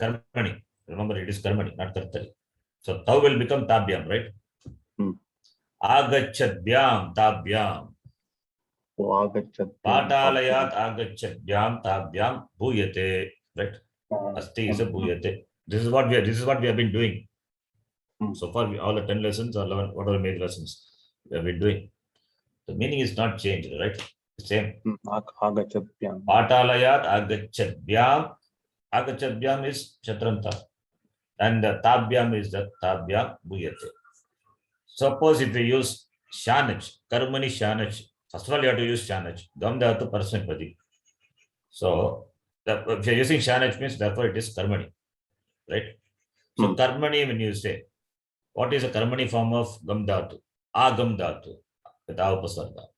karmani. Remember, it is karmani, not kartari. So tau will become tabhyam, right? Agachadhyam tabhyam. Patalayat agachadhyam tabhyam bhuyate, right? Asti is a bhuyate. This is what we have been doing. So far, all the 10 lessons or 11, whatever major lessons we have been doing. The meaning is not changed, right? The same. Agachadhyam. Patalayat agachadhyam. Agachadhyam is chatranta. And the tabhyam is the tabhyam bhuyate. Suppose if we use shanach, karmani shanach, first of all, you have to use shanach. Gam dhatu parasmipadi. So, if you're using shanach means, therefore, it is karmani, right? So, karmani, when you say, what is a karmani form of gam dhatu? Agam dhatu, with avapasarga.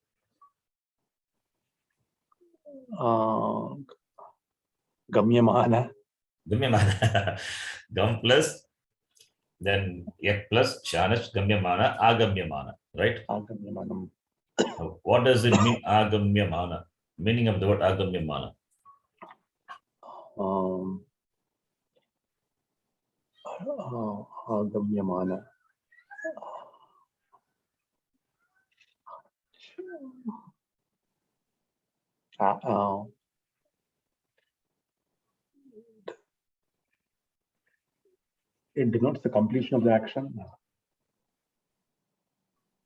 Gamyamana. Gamyamana. Gam plus, then yak plus shanach, gamyamana, agamyamana, right? Agamyamanam. What does it mean, agamyamana? Meaning of the word agamyamana. Agamyamana. It denotes the completion of the action.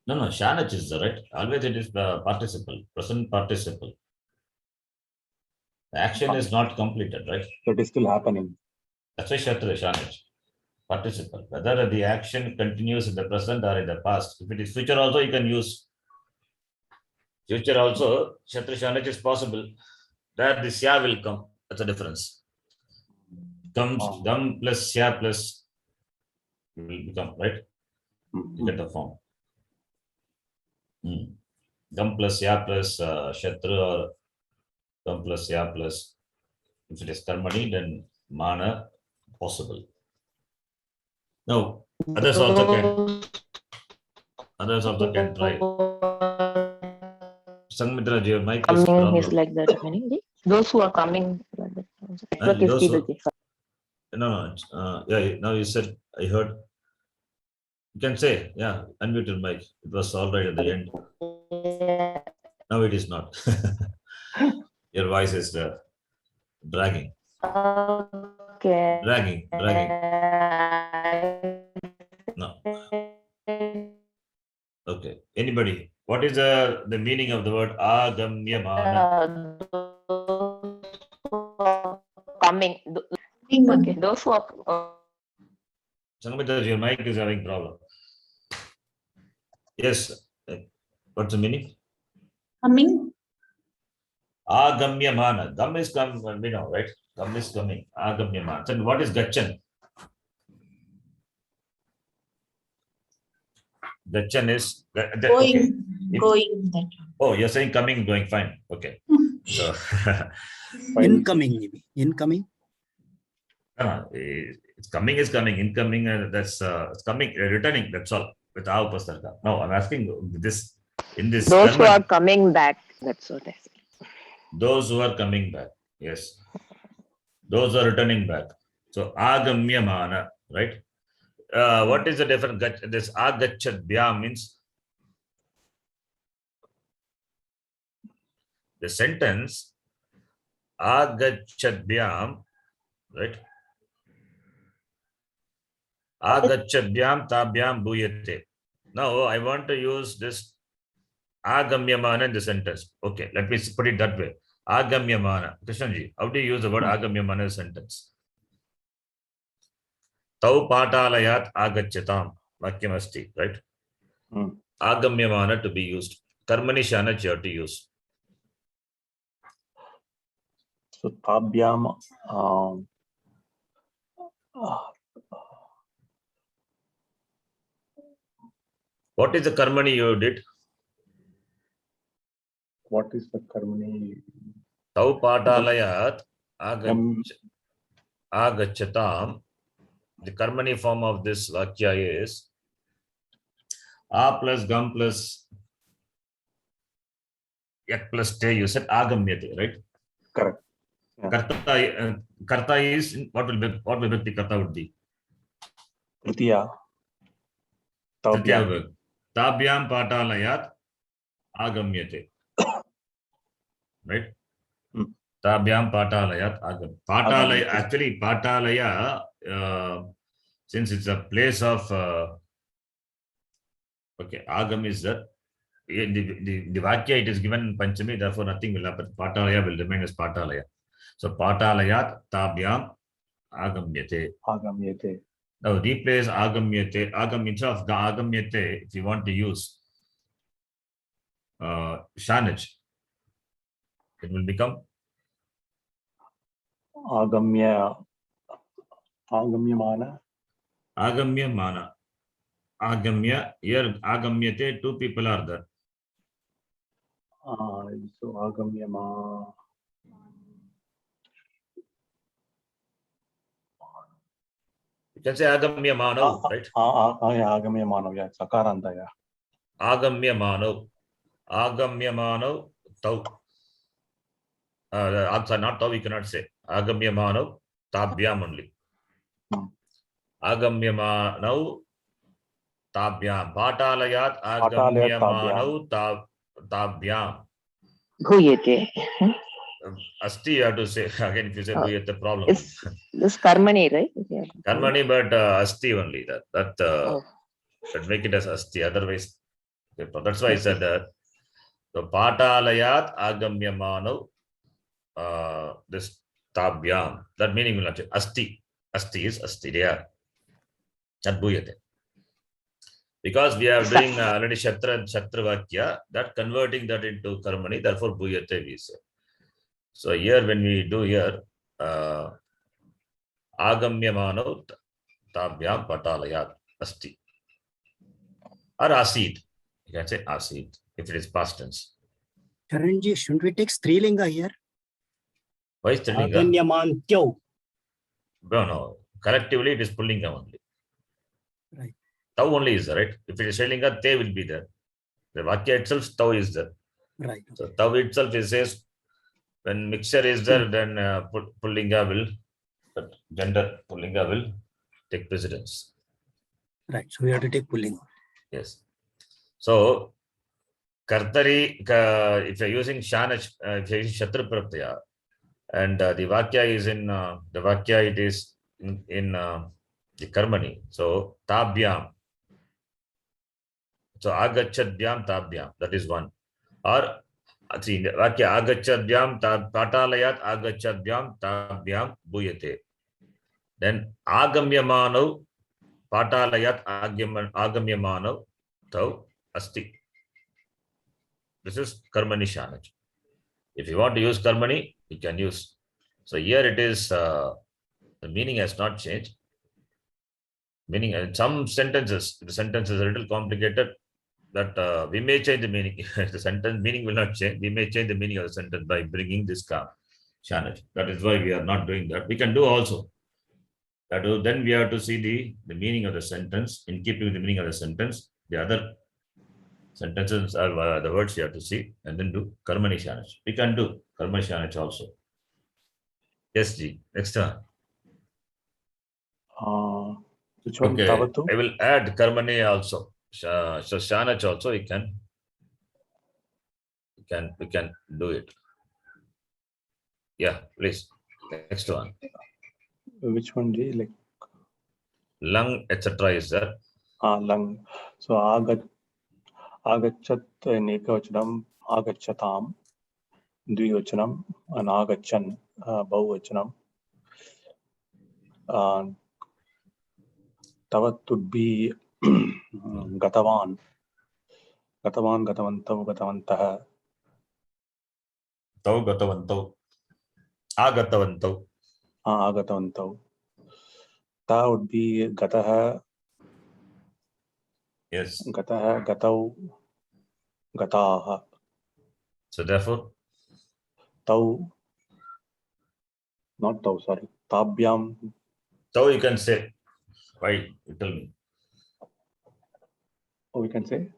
No, shanach is the right. Always it is the participle, present participle. The action is not completed, right? So it is still happening. That's why shatra shanach. Participle. Whether the action continues in the present or in the past. If it is future also, you can use. Future also, shatra shanach is possible. There the sya will come. That's the difference. Gum plus sya plus will become, right? You get the form. Gum plus sya plus shatra or gum plus sya plus, if it is karmani, then mana possible. Now, others also can try. Sangmitra, your mic is coming is problem. like that meaning. Those who are coming like that. Network is Those stable. yeah, now you said, I heard You can say, yeah, unmute your mic. It was all right at the end. Now it is not. Your voice is dragging. Okay. Dragging. No. Okay. Anybody? What is the meaning of the word agamyamana? Coming. Okay, those who are Sangamita, your mic is having problem. Yes. What's the meaning? Coming. Agamyamana. Gam is come, we know, right? Gam is coming. Agamyamana. Then what is gachan? Gachan is Going. okay. Going. That. Oh, you're saying coming, going, fine. Okay. So Incoming, maybe. Incoming. it's coming is coming. Incoming, that's it's coming, returning. That's all. With our upasarga. No, I'm asking this in this. those who are karma, coming back. That's what I said. those who are coming back. Yes. Those who are returning back. So agamyamana, right? What is the difference? This agacchadbhyam means the sentence agacchadbhyam, right? Agacchadbhyam tabhyam bhuyate. Now I want to use this agamyamana in the sentence. Okay, let me put it that way. Agamyamana. Krishnanji, how do you use the word agamyamana in the sentence? Tau patalayat agacchatam. Vakyam asti, right? Agamyamana to be used. Karmani shanach you have to use. So tabhyam. What is the karmani you did? What is the karmani? Tau patalayat agacchatam. The karmani form of this vakya is a plus gam plus yak plus te. You said agamyate, right? Correct. Yeah. Karta is what will be the karta would be? Tritiya. Tritiya. Tabhyam patalayat agamyate. Right? Tabhyam patalayat agam. Patalaya, actually patalaya, since it's a place of okay, agam is the vakya, it is given in Panchami, therefore nothing will happen. Patalaya will remain as patalaya. So patalayat tabhyam agamyate. Agamyate. Now replace agamyate. Agam instead of agamyate, if you want to use shanach, it will become Agamyamana. agamyamana. Agamya, here agamyate, two people are there. So agamyama. You can say agamyamano, right? Agamyamano, yeah, sakaranta, yeah. Agamyamano. Agamyamano, tau. Not tau, we cannot say. Agamyamano, tabhyam only. Agamyamano, tabhyam. Patalayat agamyamano, tabhyam. Bhuyate. Asti, you have to say again. If you say bhuyate, the problem. It's this karmani, right? Yeah. Karmani, but asti only. That make it as asti. Otherwise, that's why I said that. So patalayat agamyamano, this tabhyam. That meaning will not change. Asti. Asti is asti. They are. Not bhuyate. Because we are doing already shatra vakya, that converting that into karmani, therefore bhuyate we say. So here when we do here, agamyamano tabhyam patalayat asti. Or asid. You can say asid if it is past tense. Charanji, shouldn't we take Strilinga here? Why is Strilinga? Aganyamantyo. No. Collectively it is Pullinga only. Right. Tau only is there, right? If it is Strilinga, te will be there. The vakya itself, tau is there. Right. So tau itself it says when mixture is there, then Pullinga will, but gender Pullinga will take precedence. Right. So we have to take pulling. Yes. So Kartari, if you're using Shanach, if you're using Shatru Pratyaya, and the Vakya is in the Vakya, it is in the Karmani. So Tabhyam. So Agachadhyam Tabhyam. That is one. Or see, Vakya Agachadhyam Patalayat Agachadhyam Tabhyam Bhuyate. Then Agamyamano Patalayat Agamyamano Tau Asti. This is Karmani Shanach. If you want to use Karmani, you can use. So here it is, the meaning has not changed. Meaning, some sentences, the sentence is a little complicated, that we may change the meaning. The sentence meaning will not change. We may change the meaning of the sentence by bringing this Shanach. That is why we are not doing that. We can do also. Then we have to see the meaning of the sentence. In keeping with the meaning of the sentence, the other sentences are the words you have to see, and then do Karmani Shanach. We can do Karmani Shanach also. Yes, G. Next one. Which one? Okay, Tavatu? I will add Karmani also. So Shanach also we can do it. Yeah, please. Next one. Which one? G? Like Lung, etc. is there. lung. So agachat in ekavachanam, agachatam, dvivachanam, and agachan, bahuvachanam. Tavat would be gatavan, gatavantav, gatavantah. Tau Gatavantau. Agatavantau. Agatavantav. Ta would be gataha, Yes. gatau, gataha. So therefore, Tau, not tau, sorry. Tabhyam. Tau you can say. Why? You tell me. Oh, we can say.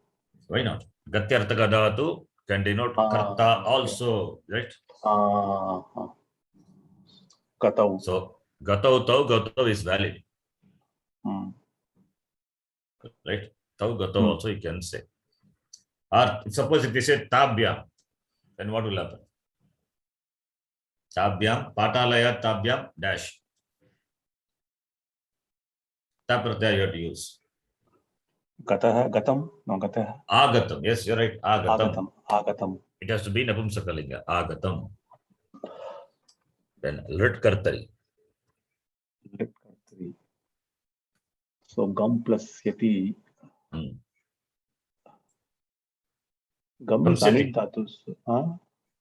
Why not? Gatyartaka dhatu can denote karta also, right? Gatau. So gatau is valid, right? Tau gatau also you can say. Or suppose if we say tabhyam, then what will happen? Tabhyam, patalaya tabhyam dash. Tab pratyaya you have to use. Gataha, gatam, no gataha. Agatam, yes, you're right. Agatam. Agatam. It has to be Napumsakalinga. Agatam. Then Lit Kartari. So gum plus yati. Gum is anit dhatus.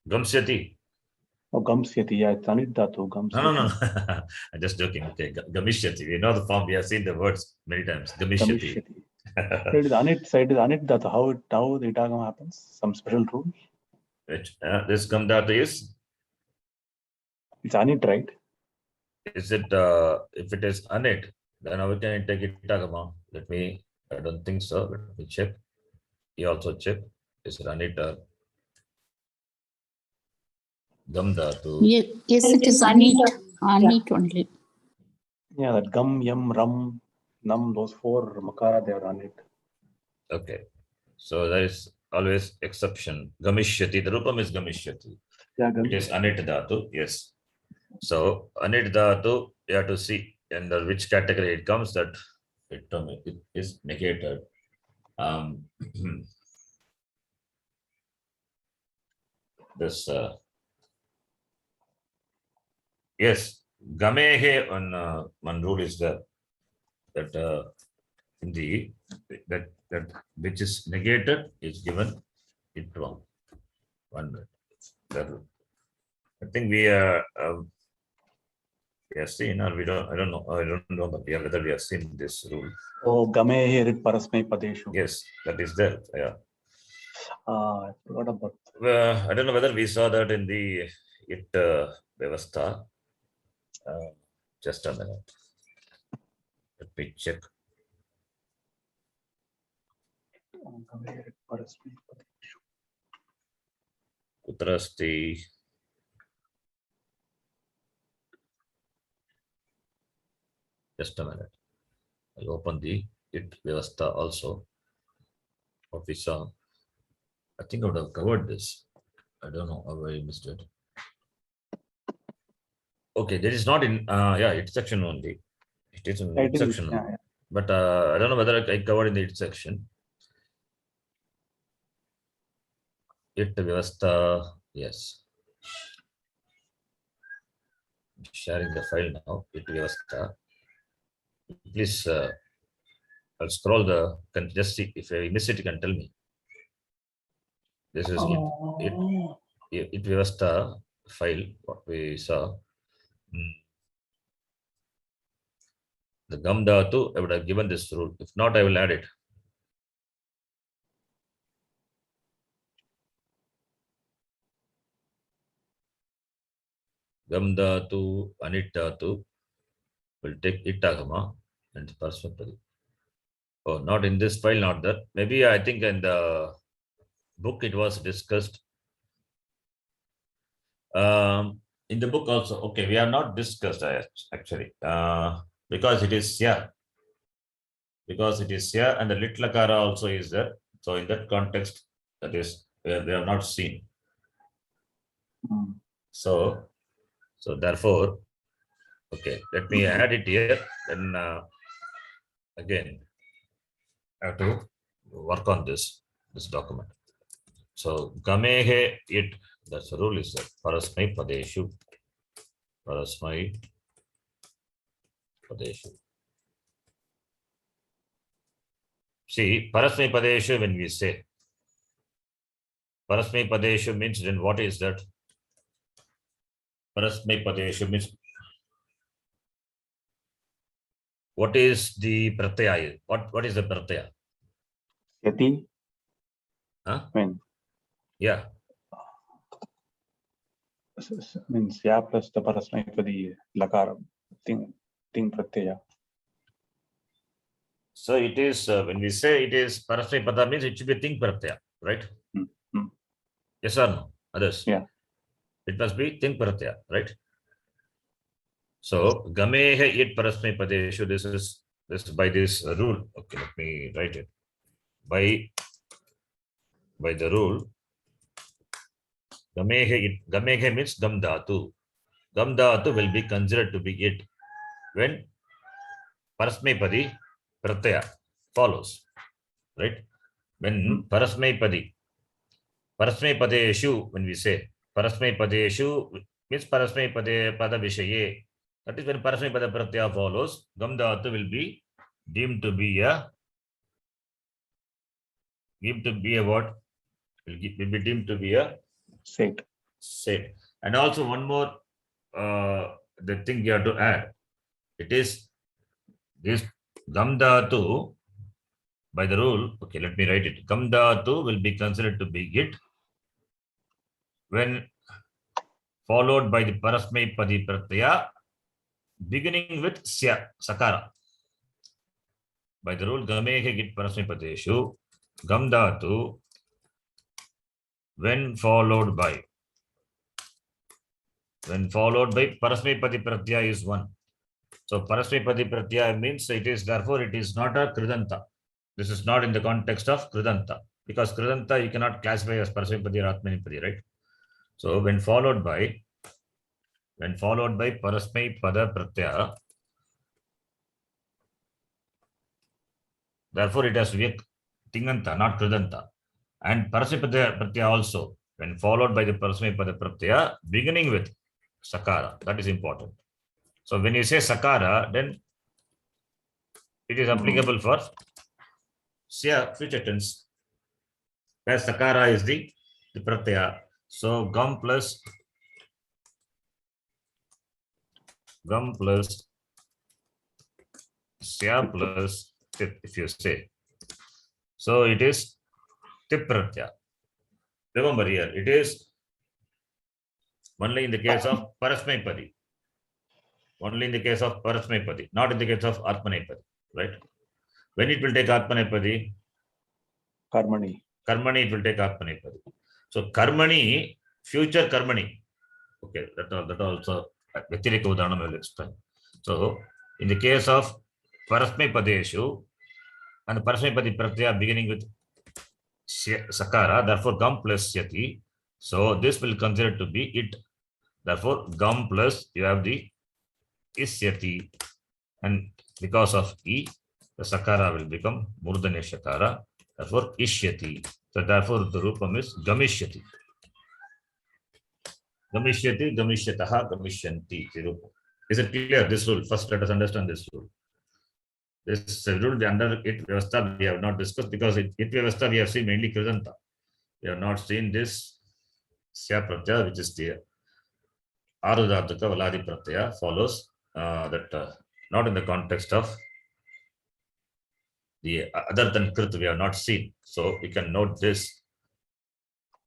Gamsyati. Oh, gamsyati. Yeah, it's anit dhatu. No. I'm just joking. Okay. Gamishyati. We know the form. We have seen the words many times. Gamishyati. It is anit side is anit dhatu. How the itagam happens? Some special rule? Which, this gam dhatu is? It's anit, right? Is it, if it is anit, then how can I take it itagama? I don't think so. Let me check. You also check. Is it anit or gam dhatu? Yes, it is anit. Anit only. Yeah, that gum, yam, ram, nam, those four makara, they are anit. Okay. So there is always exception. Gamishyati. The rupam is Gamishyati. Yeah, It is anit dhatu. Yes. So anit dhatu, you have to see under which category it comes, that it is negated. This yes, gamehe one rule is there, that in the that which is negated is given it wrong. One minute. I think we have seen, or we don't. I don't know. I don't know, but whether we have seen this rule. Oh, game here it parasmay padeshu. Yes, that is there. Yeah. I forgot about. I don't know whether we saw that in the Vyavastha. Just a minute. Let me check. Kutra asti? Just a minute. I'll open the it vyavastha also. What we saw. I think I would have covered this. I don't know how I missed it. Okay, that is not in yeah, it's section only. It is in I it think, section only. yeah. But I don't know whether I covered in the it section. It vyavastha, yes. Sharing the file now. It vyavastha. Please, I'll scroll the. Can just see if I miss it, you can tell me. This is it vyavastha file. What we saw. The gam dhatu, I would have given this rule. If not, I will add it. Gam dhatu, anit dhatu will take it agama and parasmapadi. Oh, not in this file, not that. Maybe I think in the book it was discussed. In the book also, okay, we have not discussed actually, because it is here. Because it is here and the lit lakara also is there. So in that context, that is where they have not seen. So therefore, okay, let me add it here. Then again, I have to work on this document. So gamehe it, that's the rule is that parasmai padeshu. Parasmai padeshu. See, parasmai padeshu, when we say parasmai padeshu means, then what is that? Parasmai padeshu means, what is the pratyaya? What is the pratyaya? Yati. Huh? When? Yeah. Means ya plus the parasmaipadi lakara thing pratyaya. So it is when we say it is parasmai pada means it should be think pratyaya, right? Yes or no? Others? Yeah. It must be think pratyaya, right? So gamehe it parasmai padeshu. This is by this rule. Okay, let me write it. By the rule, gamehe means gam dhatu. Gam dhatu will be considered to be it when parasmai padi pratyaya follows, right? When parasmai padeshu, when we say parasmai padeshu means parasmai pada vishaye, that is when parasmai pada pratyaya follows, gam dhatu will be deemed to be a what? Will be deemed to be a Said. And also one more the thing you have to add. It is this gam dhatu by the rule. Okay, let me write it. Gam dhatu will be considered to be it when followed by the parasmai padi pratyaya beginning with sakara. By the rule, gamehe git parasmai padeshu, gam dhatu when followed by parasmai padi pratyaya is one. So parasmai padi pratyaya means it is, therefore it is not a kridanta. This is not in the context of kridanta, because kridanta you cannot classify as parasmai padi or atmanipadi, right? So when followed by parasmai pada pratyaya, therefore it has to be a tinganta, not kridanta. And parasmai pada pratyaya also, when followed by the parasmai pada pratyaya beginning with sakara, that is important. So when you say sakara, then it is applicable for future tense, where sakara is the pratyaya. So gam plus sya plus tip, if you say. So it is tip pratyaya. Remember here, it is only in the case of parasmai padi. Only in the case of parasmai padi, not in the case of atmanepadi, right? When it will take atmanepadi? Karmani. Karmani, it will take atmanepadi. So karmani, future karmani. Okay, that also Vyatirika Udahanam will explain. So in the case of parasmai padeshu, and Parasmipadi Pratyaya beginning with Sakara, therefore gum plus Yati. So this will consider to be it. Therefore, gum plus you have the Isyati, and because of E, the Sakara will become Murdane Shakara. Therefore, Ishyati. So therefore, the Rupam is Gamishyati. Gamishyati, Gamishyataha, Gamishyanti. Is it clear? This rule. First, let us understand this rule. This rule under it Vyavastha we have not discussed because it Vyavastha we have seen mainly Kridanta. We have not seen this Sya Pratyaya, which is the Arudhatuka Valadi Pratyaya follows that not in the context of the other than Krit we have not seen. So we can note this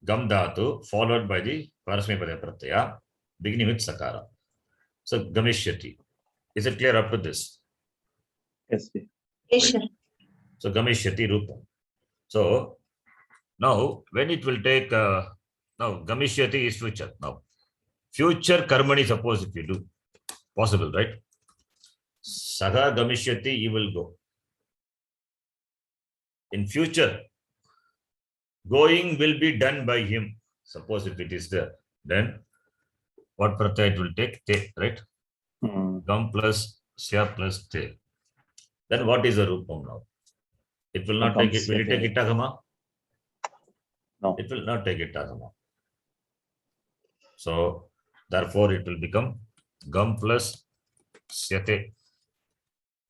Gam Dhatu followed by the Parasmipadi Pratyaya beginning with Sakara. So Gamishyati. Is it clear up to this? Yes, sir. Yes, sir. So Gamishyati Rupa. So now when it will take now Gamishyati is future. Now future karmani, suppose if you do, possible, right? Saga Gamishyati, he will go. In future, going will be done by him. Suppose if it is there, then what pratyaya it will take? Te, right? Gam plus Sya plus Te. Then what is the Rupam now? It will not take it. Will it take Itagama? No. It will not take Itagama. So therefore it will become Gam plus Syate.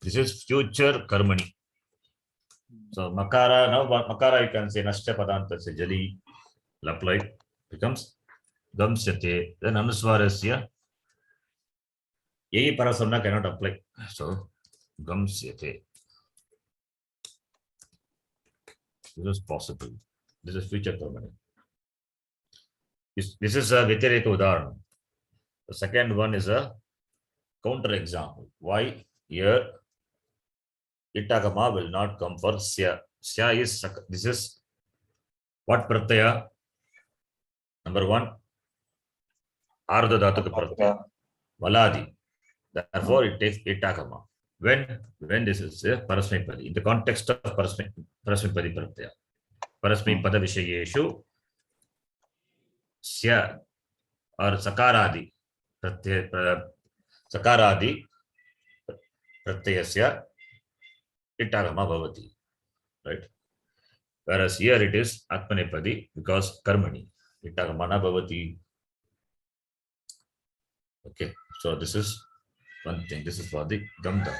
This is future karmani. So Makara, now Makara you can say Nashya Padanta se Jali apply becomes Gam Syate. Then Anuswarasya Yei Parasamna cannot apply. So Gam Syate. This is possible. This is future karmani. This is a Vyatireka Udaharanam. The second one is a counter example. Why here Itagama will not come for Sya. Sya is, this is what pratyaya? Number one, Ardha Dhatuka pratyaya. Valadi. Therefore, it takes Itagama. When this is a Parasmipadi, in the context of Parasmipadi pratyaya. Parasmipada Vishayeshu Sya or Sakaradi pratyaya, Sakaradi pratyayasya Itagama bhavati, right? Whereas here it is Atmanepadi because karmani Itagamana bhavati. Okay, so this is one thing. This is for the Gamda,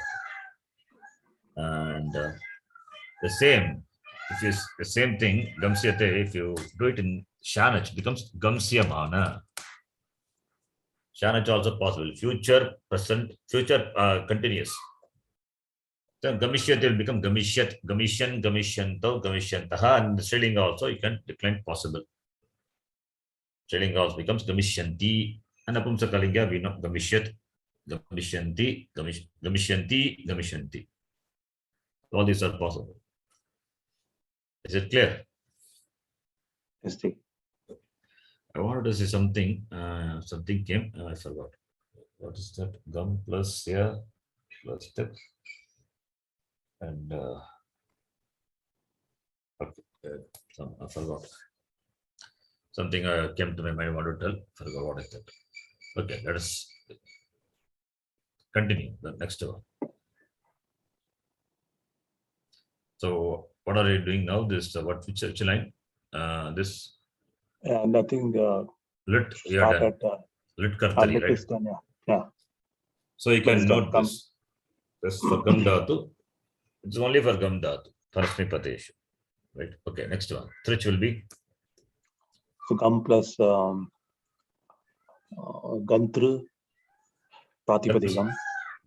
and the same. If you the same thing Gamsyate, if you do it in Shanach, becomes Gamsyamana. Shanach also possible. Future, present, future continuous. Then Gamishyat will become Gamishyat, Gamishan, Gamishanto, Gamishantaha, and the Strilinga also you can decline possible. Strilinga also becomes Gamishanti, and Apumsakalinga we know Gamishyat, Gamishanti, Gamishanti, Gamishanti. All these are possible. Is it clear? Yes, sir. I wanted to say something. Something came. I forgot. What is that? Gum plus here plus that. And okay, I forgot. Something came to my mind. I want to tell. Forgot what is that. Okay, let us continue the next one. So, what are you doing now? This what which line? This And I think lit. You are done. Lit kartari, lit right? is done, yeah. So you can Based note on Gam. this. This for Gam Dhatu. It's only for Gam Dhatu. Parasmipadeshu. Right. Okay. Next one. Trich will be So Gam plus Gantru, Pratipadigam,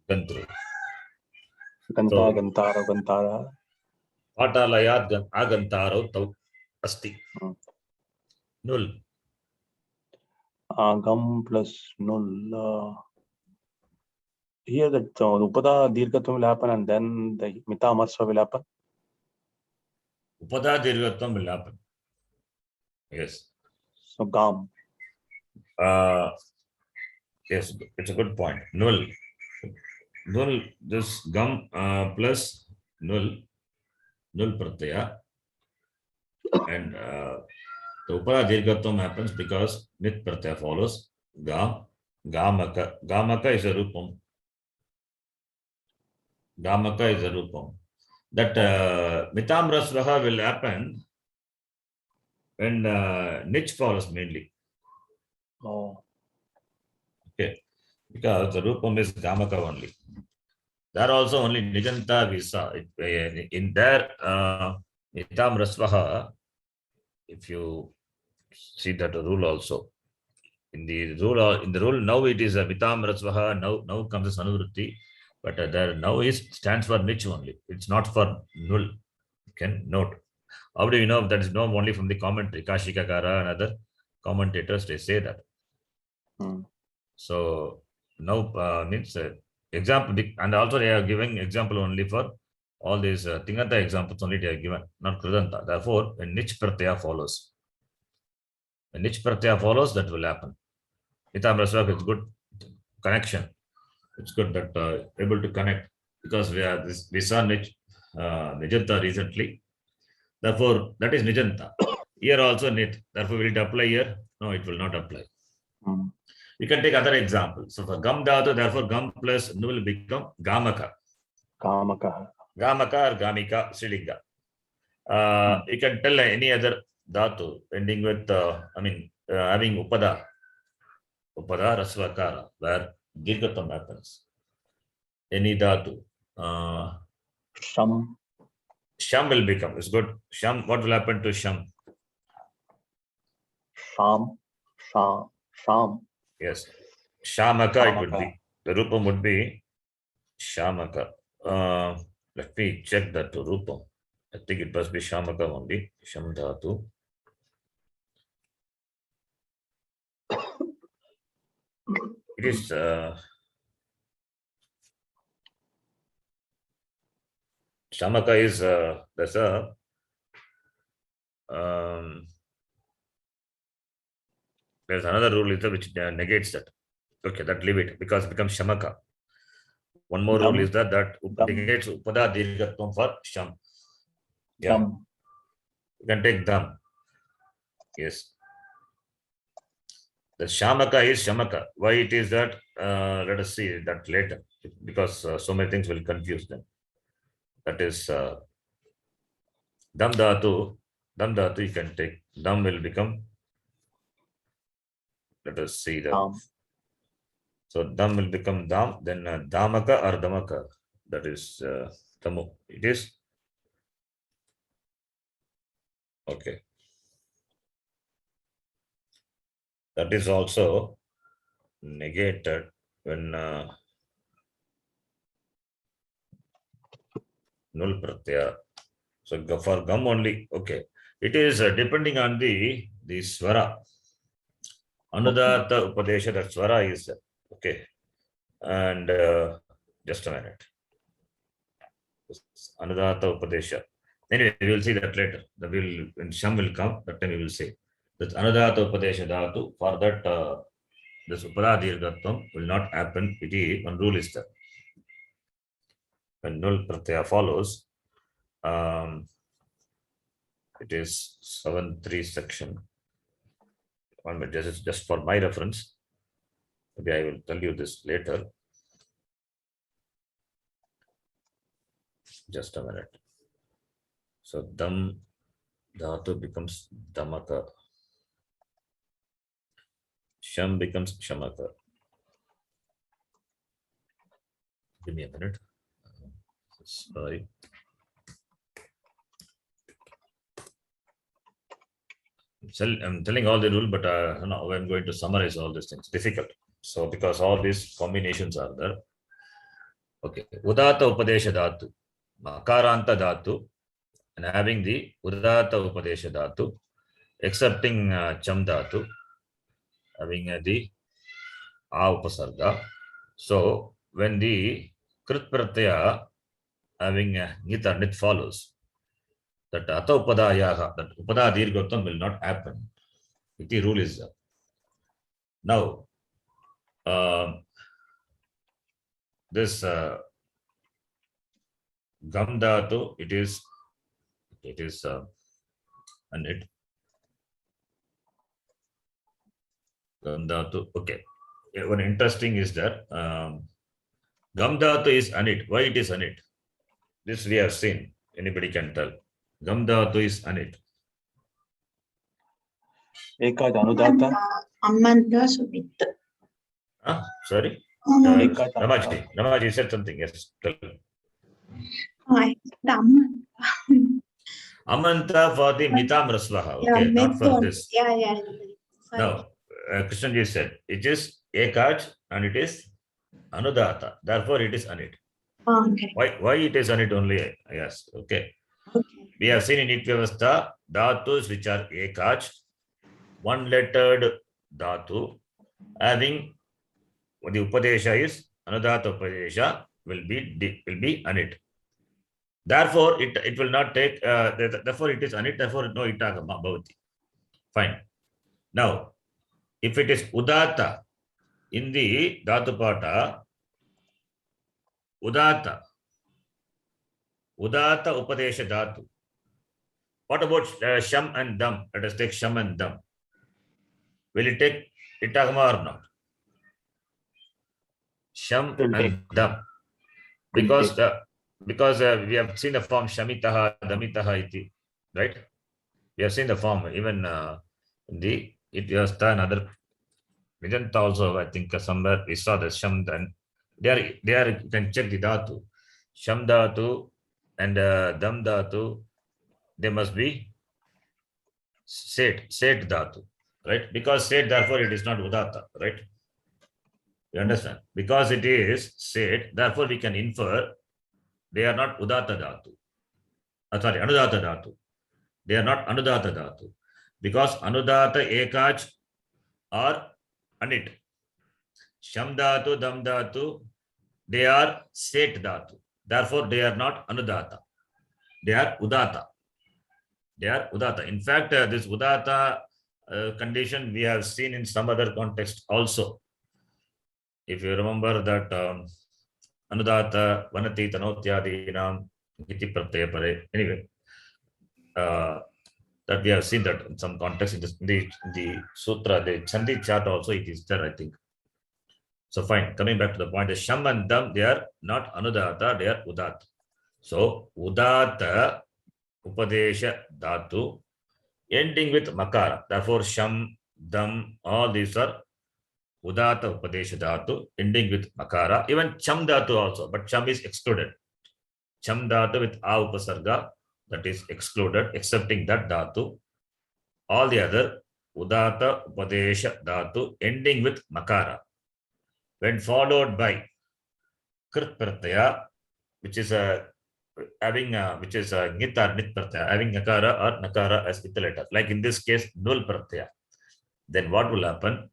Gantru. Ganta, So- Gantara, Gantara. Patalayat Agantaro Tau Asti. Null. Gam plus null. Here that Upada Dirghatvam will happen and then the Mita Amasra will happen. Upada Dirghatvam will happen. Yes. So Gam. Yes, it's a good point. Null. Null, this Gam plus null Nul pratyaya. And the upada dirghatvam happens because nit pratyaya follows. Gamaka. Gamaka is a rupam. Gamaka is a rupam. That mitam rasvaha will happen when nich follows mainly. Oh, Okay. Because the rupam is gamaka only. There also only nijanta we saw. In there, mitam rasvaha, if you see that rule also. In the rule now it is a mitam rasvaha, now comes as anuvritti, but there now is stands for nich only. It's not for null. You can note. How do you know that is known only from the commentary? Kashikakara and other commentators, they say that. So now means example, and also they are giving example only for all these tinganta examples only they are given, not krudanta. Therefore, when nich pratyaya follows, that will happen. Mitam rasvaha is good connection. It's good that able to connect because we saw nijanta recently. Therefore, that is nijanta. Here also nit. Therefore, will it apply here? No, it will not apply. We can take other examples. So for gam dhatu, therefore gam plus nu will become gamaka. Gamaka. Gamaka or gamika, Srilinga. You can tell any other dhatu ending with, having upada rasvakara, where dirghatam happens. Any dhatu. Sham. Sham will become, it's good. Sham, what will happen to sham? Sham. Yes. Shamaka it would be. The rupam would be Shamaka. Let me check that rupam. I think it must be Shamaka only. Sham dhatu. It is Shamaka is there's a there's another rule which negates that. Okay, that leave it because it becomes Shamaka. One more rule is that negates upada dirghatvam for sham. Yeah. You can take dam. Yes. The Shamaka is Shamaka. Why it is that? Let us see that later because so many things will confuse them. That is dam dhatu. Dam dhatu you can take. Dam will become. Let us see that. So dam will become dam, then damaka or damaka. That is tamu. It is okay. That is also negated when null pratyaya. So for gum only. Okay. It is depending on the swara. Anudata upadesha, that swara is okay. And just a minute. Anudata upadesha. Anyway, we will see that later. When sham will come, that time we will see. That anudata upadesha dhatu, for that this upada dirghatvam will not happen. One rule is that when null pratyaya follows, it is 7.3 section. 1 minute, this is just for my reference. Maybe I will tell you this later. Just a minute. So dam dhatu becomes damaka. Sham becomes shamaka. Give me a minute. Sorry. I'm telling all the rule, but now I'm going to summarize all these things. Difficult. So because all these combinations are there. Okay. Udata upadesha dhatu. Makaranta dhatu. And having the udata upadesha dhatu. Excepting cham dhatu. Having the a upasarga. So when the krit pratyaya having nit or nit follows, that ata upadayaha, that upada dirghatvam will not happen. The rule is that. Now this gam dhatu, it is It is anit. Gam dhatu. Okay. One interesting is that gam dhatu is anit. Why it is anit? This we have seen. Anybody can tell. Gam dhatu is anit. Ekad anudata. Amanta Sumit. Sorry. Ekad Ramaji said something. Yes. Tell. I the Amanta. Amanta for the mitam rasvaha. Yeah, Okay, not for method. this. Yeah. Sorry. No, Krishnanji said it is ekaj and it is anudata. Therefore, it is anit. Oh, okay. Why it is anit only? Yes. Okay. Okay. We have seen in it vyavastha dhatus which are ekaj, one lettered dhatu, having the upadesha is anudata upadesha will be anit. Therefore, it will not take. Therefore, it is anit. Therefore, no itagama bhavati. Fine. Now, if it is udata in the dhatu pata, udata upadesha dhatu. What about sham and dam? Let us take sham and dam. Will it take itagama or not? Sham and dam. Because we have seen the form shamitaha, damitaha iti, right? We have seen the form even in the Ityastha and other Vedanta also. I think somewhere we saw the sham. Then there you can check the dhatu, sham dhatu and dam dhatu. They must be set dhatu, right? Because set, therefore it is not udata, right? You understand? Because it is set, therefore we can infer they are not udata dhatu. Sorry, anudata dhatu. They are not anudata dhatu. Because anudata ekaj are anit. Sham dhatu, dam dhatu, they are set dhatu. Therefore, they are not anudata. They are udata. They are udata. In fact, this udata condition we have seen in some other context also. If you remember that anudata vanati tanotyadinam iti pratyaya pare. Anyway, that we have seen that in some context in the sutra, the Chandi chart also it is there, I think. So fine, coming back to the point, the sham and dam, they are not anudata, they are udata. So udata upadesha dhatu ending with makara. Therefore, sham, dam, all these are udata upadesha dhatu ending with makara. Even cham dhatu also, but cham is excluded. Cham dhatu with a upasarga, that is excluded, excepting that dhatu. All the other udata upadesha dhatu ending with makara, when followed by krit pratyaya, which is having which is nit or nit pratyaya, having nakara or nakara as with letter. Like in this case, nul pratyaya. Then what will happen?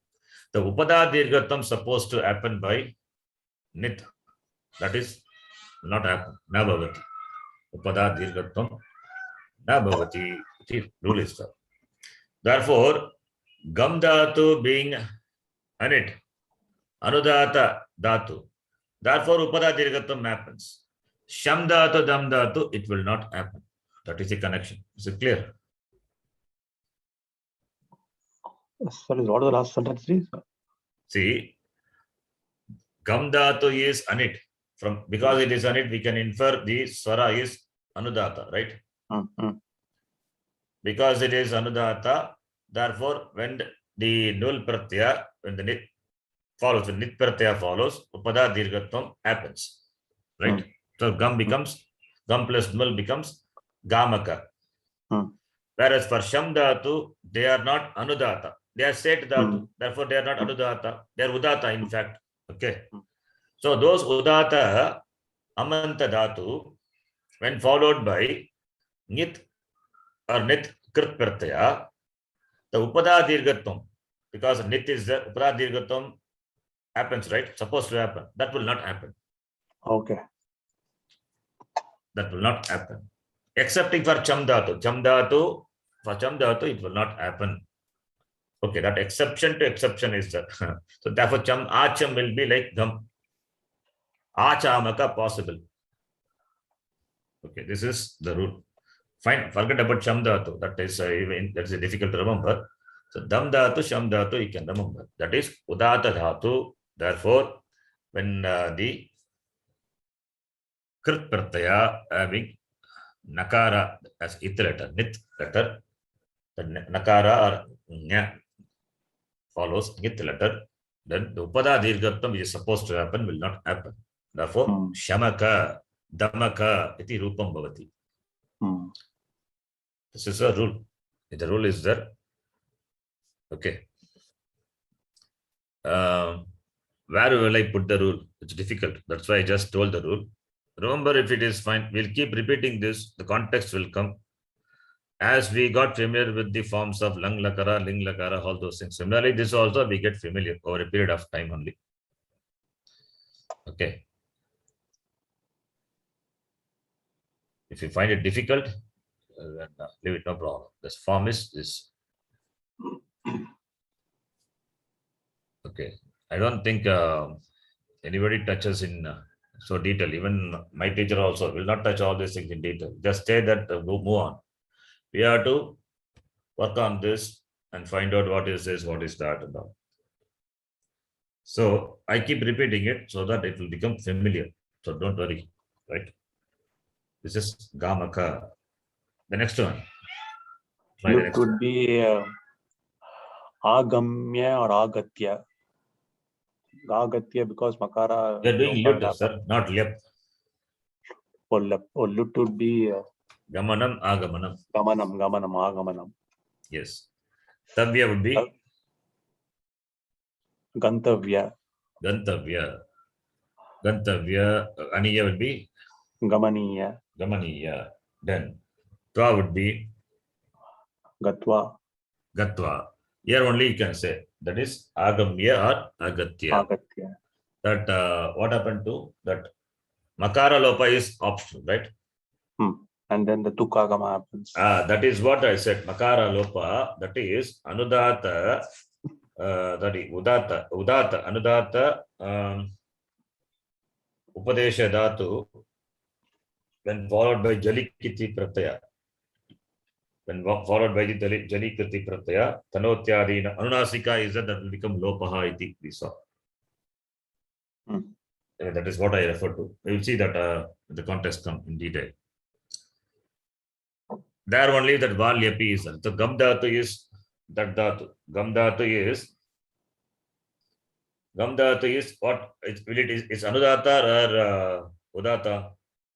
The upada dirghatam supposed to happen by nit. That is not happen. Na bhavati. Upada dirghatam na bhavati. Rule is that. Therefore, gam dhatu being anit, anudata dhatu. Therefore, upada dirghatam happens. Sham dhatu, dam dhatu, it will not happen. That is the connection. Is it clear? Sorry, what are the last sentence, please? See, gam dhatu is anit. Because it is anit, we can infer the swara is anudata, right? Because it is anudata, therefore, when the nul pratyaya, when the nit follows, the nit pratyaya follows, upada dirghatam happens, right? So gam plus nul becomes gamaka. Whereas for sham dhatu, they are not anudata. They are set dhatu. Therefore, they are not anudata. They are udata, in fact. Okay. So those udata, amanta dhatu, when followed by nit or nit krit pratyaya, the upada dirghatam, because nit is there, upada dirghatam happens, right? Supposed to happen. That will not happen. Okay. That will not happen. Excepting for cham dhatu. For cham dhatu, it will not happen. Okay, that exception to exception is there. So therefore, acham will be like gam. Achamaka possible. Okay, this is the rule. Fine, forget about Sham Dhatu. That is that's difficult to remember. So Dam Dhatu, Sham Dhatu, you can remember. That is Udata Dhatu. Therefore, when the Krit Pratyaya having Nakara as it letter, Nit letter, the Nakara or Nya follows Nit letter, then the Upada Dirgatvam which is supposed to happen will not happen. Therefore, Shamaka, Damaka, iti Rupam Bhavati. This is a rule. The rule is there. Okay. Where will I put the rule? It's difficult. That's why I just told the rule. Remember, if it is fine, we'll keep repeating this. The context will come. As we got familiar with the forms of Lang Lakara, Ling Lakara, all those things. Similarly, this also we get familiar over a period of time only. Okay. If you find it difficult, then leave it, no problem. This form is this. Okay. I don't think anybody touches in so detail. Even my teacher also will not touch all these things in detail. Just say that move on. We have to work on this and find out what is this, what is that, and all. So I keep repeating it so that it will become familiar. So don't worry, right? This is Gamaka. The next one. Try the It next would one. be Agamya or Agatya. Agatya because Makara. We are doing lut, sir, not lep. Or lut would be Gamanam, Agamanam. Gamanam. Yes. Tavya would be Gantavya. Gantavya. Aniya would be Gamaniya. Gamaniya. Then Twa would be Gatva. Gatva. Here only you can say that is Agamya or Agatya. Agatya. That what happened to that Makara Lopa is optional, right? And then the Tukagama happens. That is what I said. Makara Lopa, that is Anudata, that is Udata, Anudata, Upadesha Dhatu, when followed by Jalikiti Pratyaya. When followed by the Jalikiti Pratyaya, Tanotyadina, Anunasika is that will become Lopaha iti, we saw. That is what I refer to. We will see that the context come in detail. There only that Valyapi is. So Gam Dhatu is that Dhatu. Gam Dhatu is what? It's Anudata or Udata?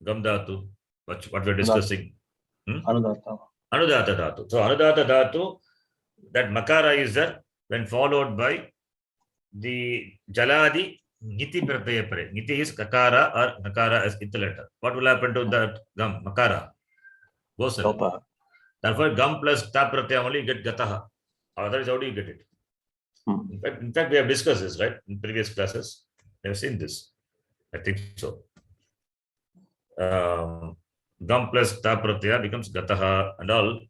Gam Dhatu. What we're discussing. Anudata. Anudata Dhatu. So Anudata Dhatu, that Makara is there when followed by the Jaladi Niti Pratyaya Pare. Niti is Kakara or Nakara as it letter. What will happen to that Gam? Makara. Lopa. Therefore, Gam plus Ta Pratyaya only you get Gataha. Otherwise, how do you get it? In fact, we have discussed this, right? In previous classes. We have seen this. I think so. Gam plus Ta Pratyaya becomes Gataha and all.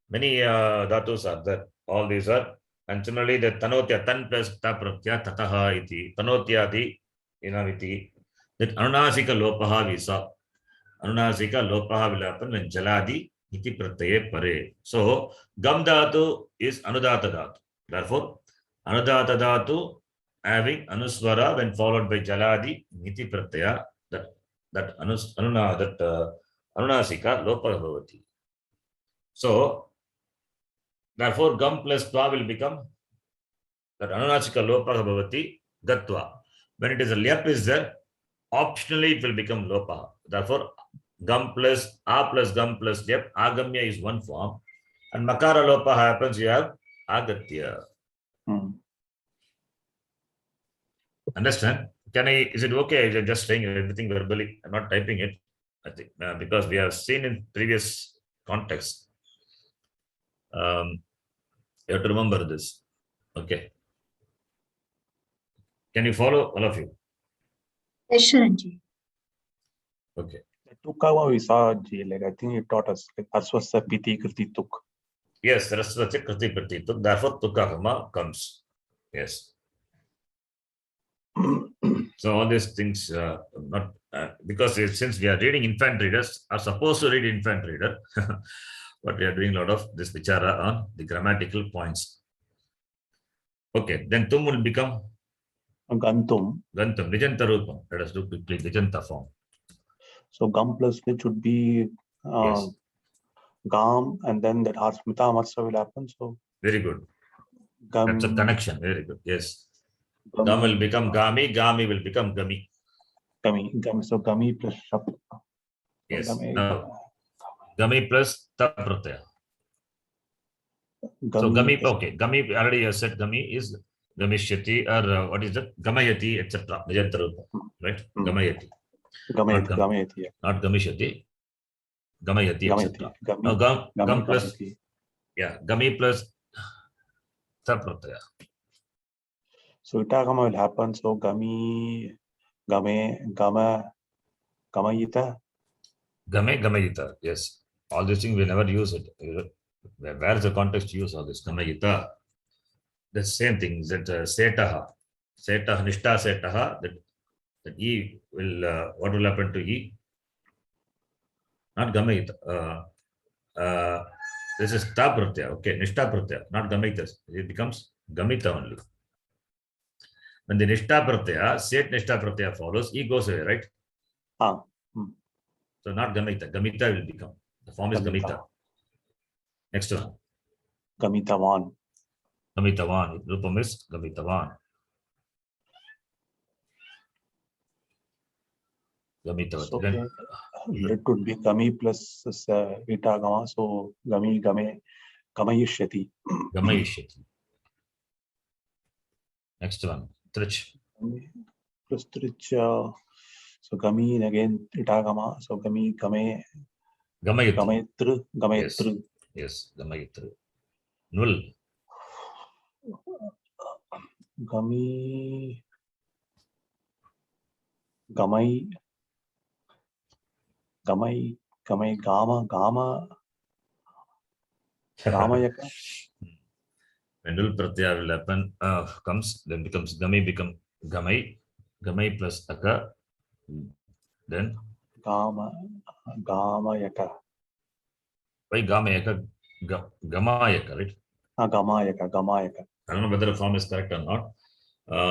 Many dhatus are there. All these are. And similarly, the Tanotya, Tan plus Ta Pratyaya, Tataha iti, Tanotyadi, Inaviti. That Anunasika Lopaha we saw. Anunasika Lopaha will happen when Jaladi iti Pratyaye Pare. So, Gam Dhatu is Anudata Dhatu. Therefore, Anudata Dhatu having Anuswara when followed by Jaladi iti Pratyaya, that Anunasika Lopaha Bhavati. So, therefore, Gam plus Twa will become that Anunasika Lopaha Bhavati Gatva. When it is a Lyap is there, optionally it will become Lopaha. Therefore, Gam plus A plus Gam plus Lyap, Agamya is one form. And Makara Lopaha happens, you have Agatya. Understand? Is it okay? I'm just saying everything verbally. I'm not typing it. I think because we have seen in previous context. You have to remember this. Okay. Can you follow, all of you? Yes, Sharanji. Okay. Tukagama we saw, like I think it taught us like Aswasa Piti Kriti Tuk. Yes, Rasvati Kriti Prati Tuk. Therefore, Tukagama comes. Yes. So all these things, not because since we are reading infant readers are supposed to read infant reader, but we are doing a lot of this vichara on the grammatical points. Okay, then tum will become Gantum. gantum, nijanta rupam. Let us do quickly nijanta form. So gum plus lich would be Yes. gam, and then that harsmita matsa will happen. So Very good. gum. That's a connection. Very good. Yes. Gum, Gam will become gami, gami will become gami. gami. So gami plus shap. Yes. Gami. Now, gami plus ta pratyaya. So gami, okay, gami already I said gami is gamishyati or what is that? Gamayati, etc. Nijanta rupam, right? Gamayati. Gamayati. Not Gamayati. Not gamishyati. Gamayati, etc. Gami. Now gum plus, Gamayati. yeah, gami plus ta pratyaya. So itagama will happen. So gami, game, gama, gamayita. Game, gamayita. Yes. All these things we never use it. Where is the context to use all this? Gamayita. The same thing is that setaha. Setaha, nishta setaha. That E will, what will happen to E? Not gamayita. This is ta pratyaya. Okay, nishta pratyaya, not gamayita. It becomes gamita only. When the nishta pratyaya, set nishta pratyaya follows, E goes away, right? So not gamita. Gamita will become. The form is gamita. Next one. Gamitavan. Gamitavan. Rupam is gamitavan. Gamitavan. So Then it would be gami plus itagama. So gami, game, gamayishyati. gamayishyati. Next one. Trich. Plus trich. So gami again itagama. So gami, game, Gamayitru. gamayitru, gamayitru. Yes, gamayitru. Null. Gami, gamai, gamai, gamai, gama, gama, gamayaka. When null pratyaya will happen, comes, then becomes gami, become gamai. Gamai plus aka. Then Gama, gamayaka. why gamayaka? Gamayaka, right? Gamayaka, gamayaka. I don't know whether the form is correct or not.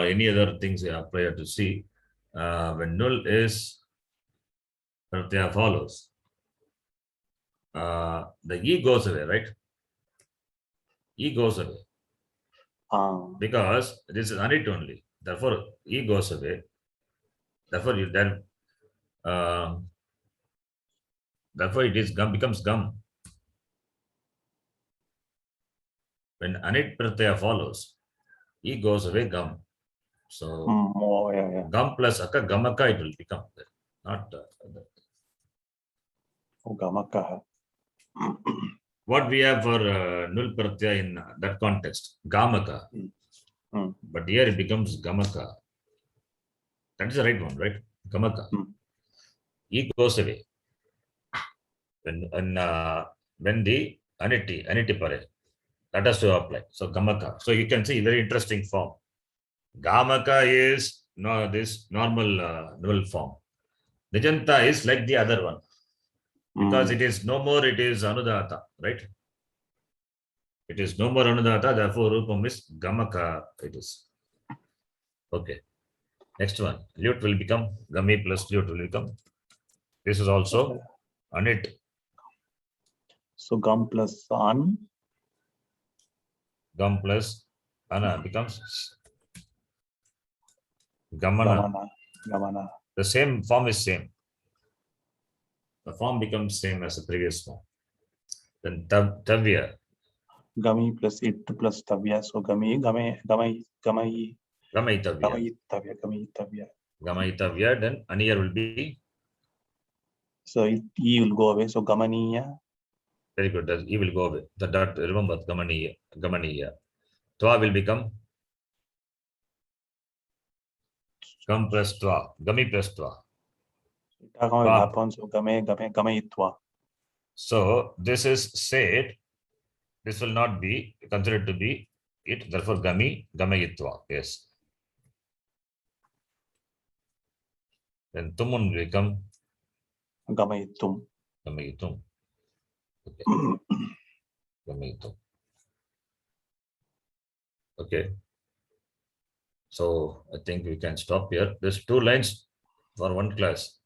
Any other things we are prior to see. When null is pratyaya follows, the E goes away, right? E goes away because this is anit only. Therefore, E goes away. Therefore, you then therefore it is gum becomes gum. When anit pratyaya follows, E goes away, gum. So yeah. gum plus aka gamaka it will become. Not Gamaka. what we have for null pratyaya in that context, gamaka. But here it becomes gamaka. That is the right one, right? Gamaka. E goes away. When the aniti pare, that has to apply. So gamaka. So you can see very interesting form. Gamaka is this normal null form. Nijanta is like the other one. Because it is no more, it is anudata, right? It is no more anudata, therefore rupam is gamaka, it is. Okay. Next one. Lut will become gami plus lut will become. This is also anit. So gum plus an. Gum plus ana becomes gamana. Gamana. The same form is same. The form becomes same as the previous form. Then tavya. Gami plus it plus tavya. So gami, Gamaitavya. Gamaitavya. Then aniyar will be. So it E will go away. So gamaniya. Very good. E will go away. The dot, remember gamaniya. Twa will become gum plus twa. Gami plus twa. Itagama will happen. So gamayitwa. So this is said. This will not be considered to be it. Therefore, gamayitwa. Yes. Then tum will become Gamayitum. gamayitum. Okay. Gamayitum. Okay. So I think we can stop here. There's 2 lines for 1 class.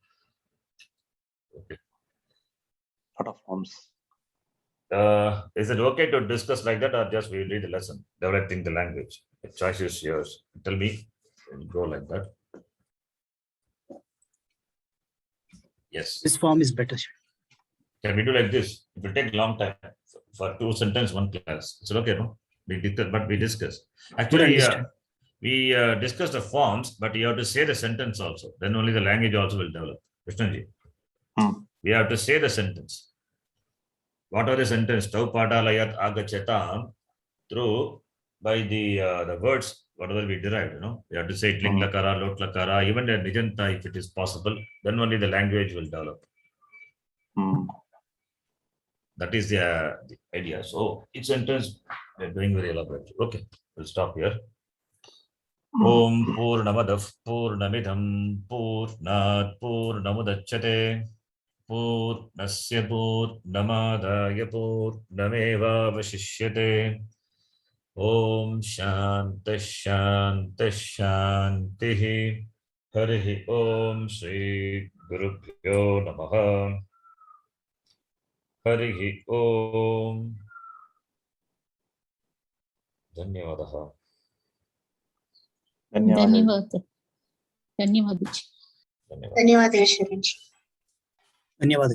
Okay. Lot of forms. Is it okay to discuss like that, or just we read the lesson, developing the language? The choice is yours. Tell me, we'll go like that. Yes. This form is better. Can we do like this? It will take long time for 2 sentences, 1 class. It's okay, no? We discuss, but we discuss. Actually, understand. we discuss the forms, but you have to say the sentence also. Then only the language also will develop. Krishnanji, we have to say the sentence. What are the sentence? Tau padalayat agachatam. Through by the words, whatever we derived, you know, we have to say it ling lakara, lot lakara, even the nijanta, if it is possible, then only the language will develop. That is the idea. So each sentence we are doing very elaborate. Okay, we'll stop here. Om Purnamadav Purnamidham Purnat Purnamudachyate Purnasya Purnamadaya Purnameva Vashishyate. Om Shanta Shanta Shanti. Harihi Om Shri Gurubhyo Namaha. Harihi Om. Dhanyavadah. ಧನ್ಯವಾದ ಧನ್ಯವಾದ ಧನ್ಯವಾದ Sharan G. Dhanyavad.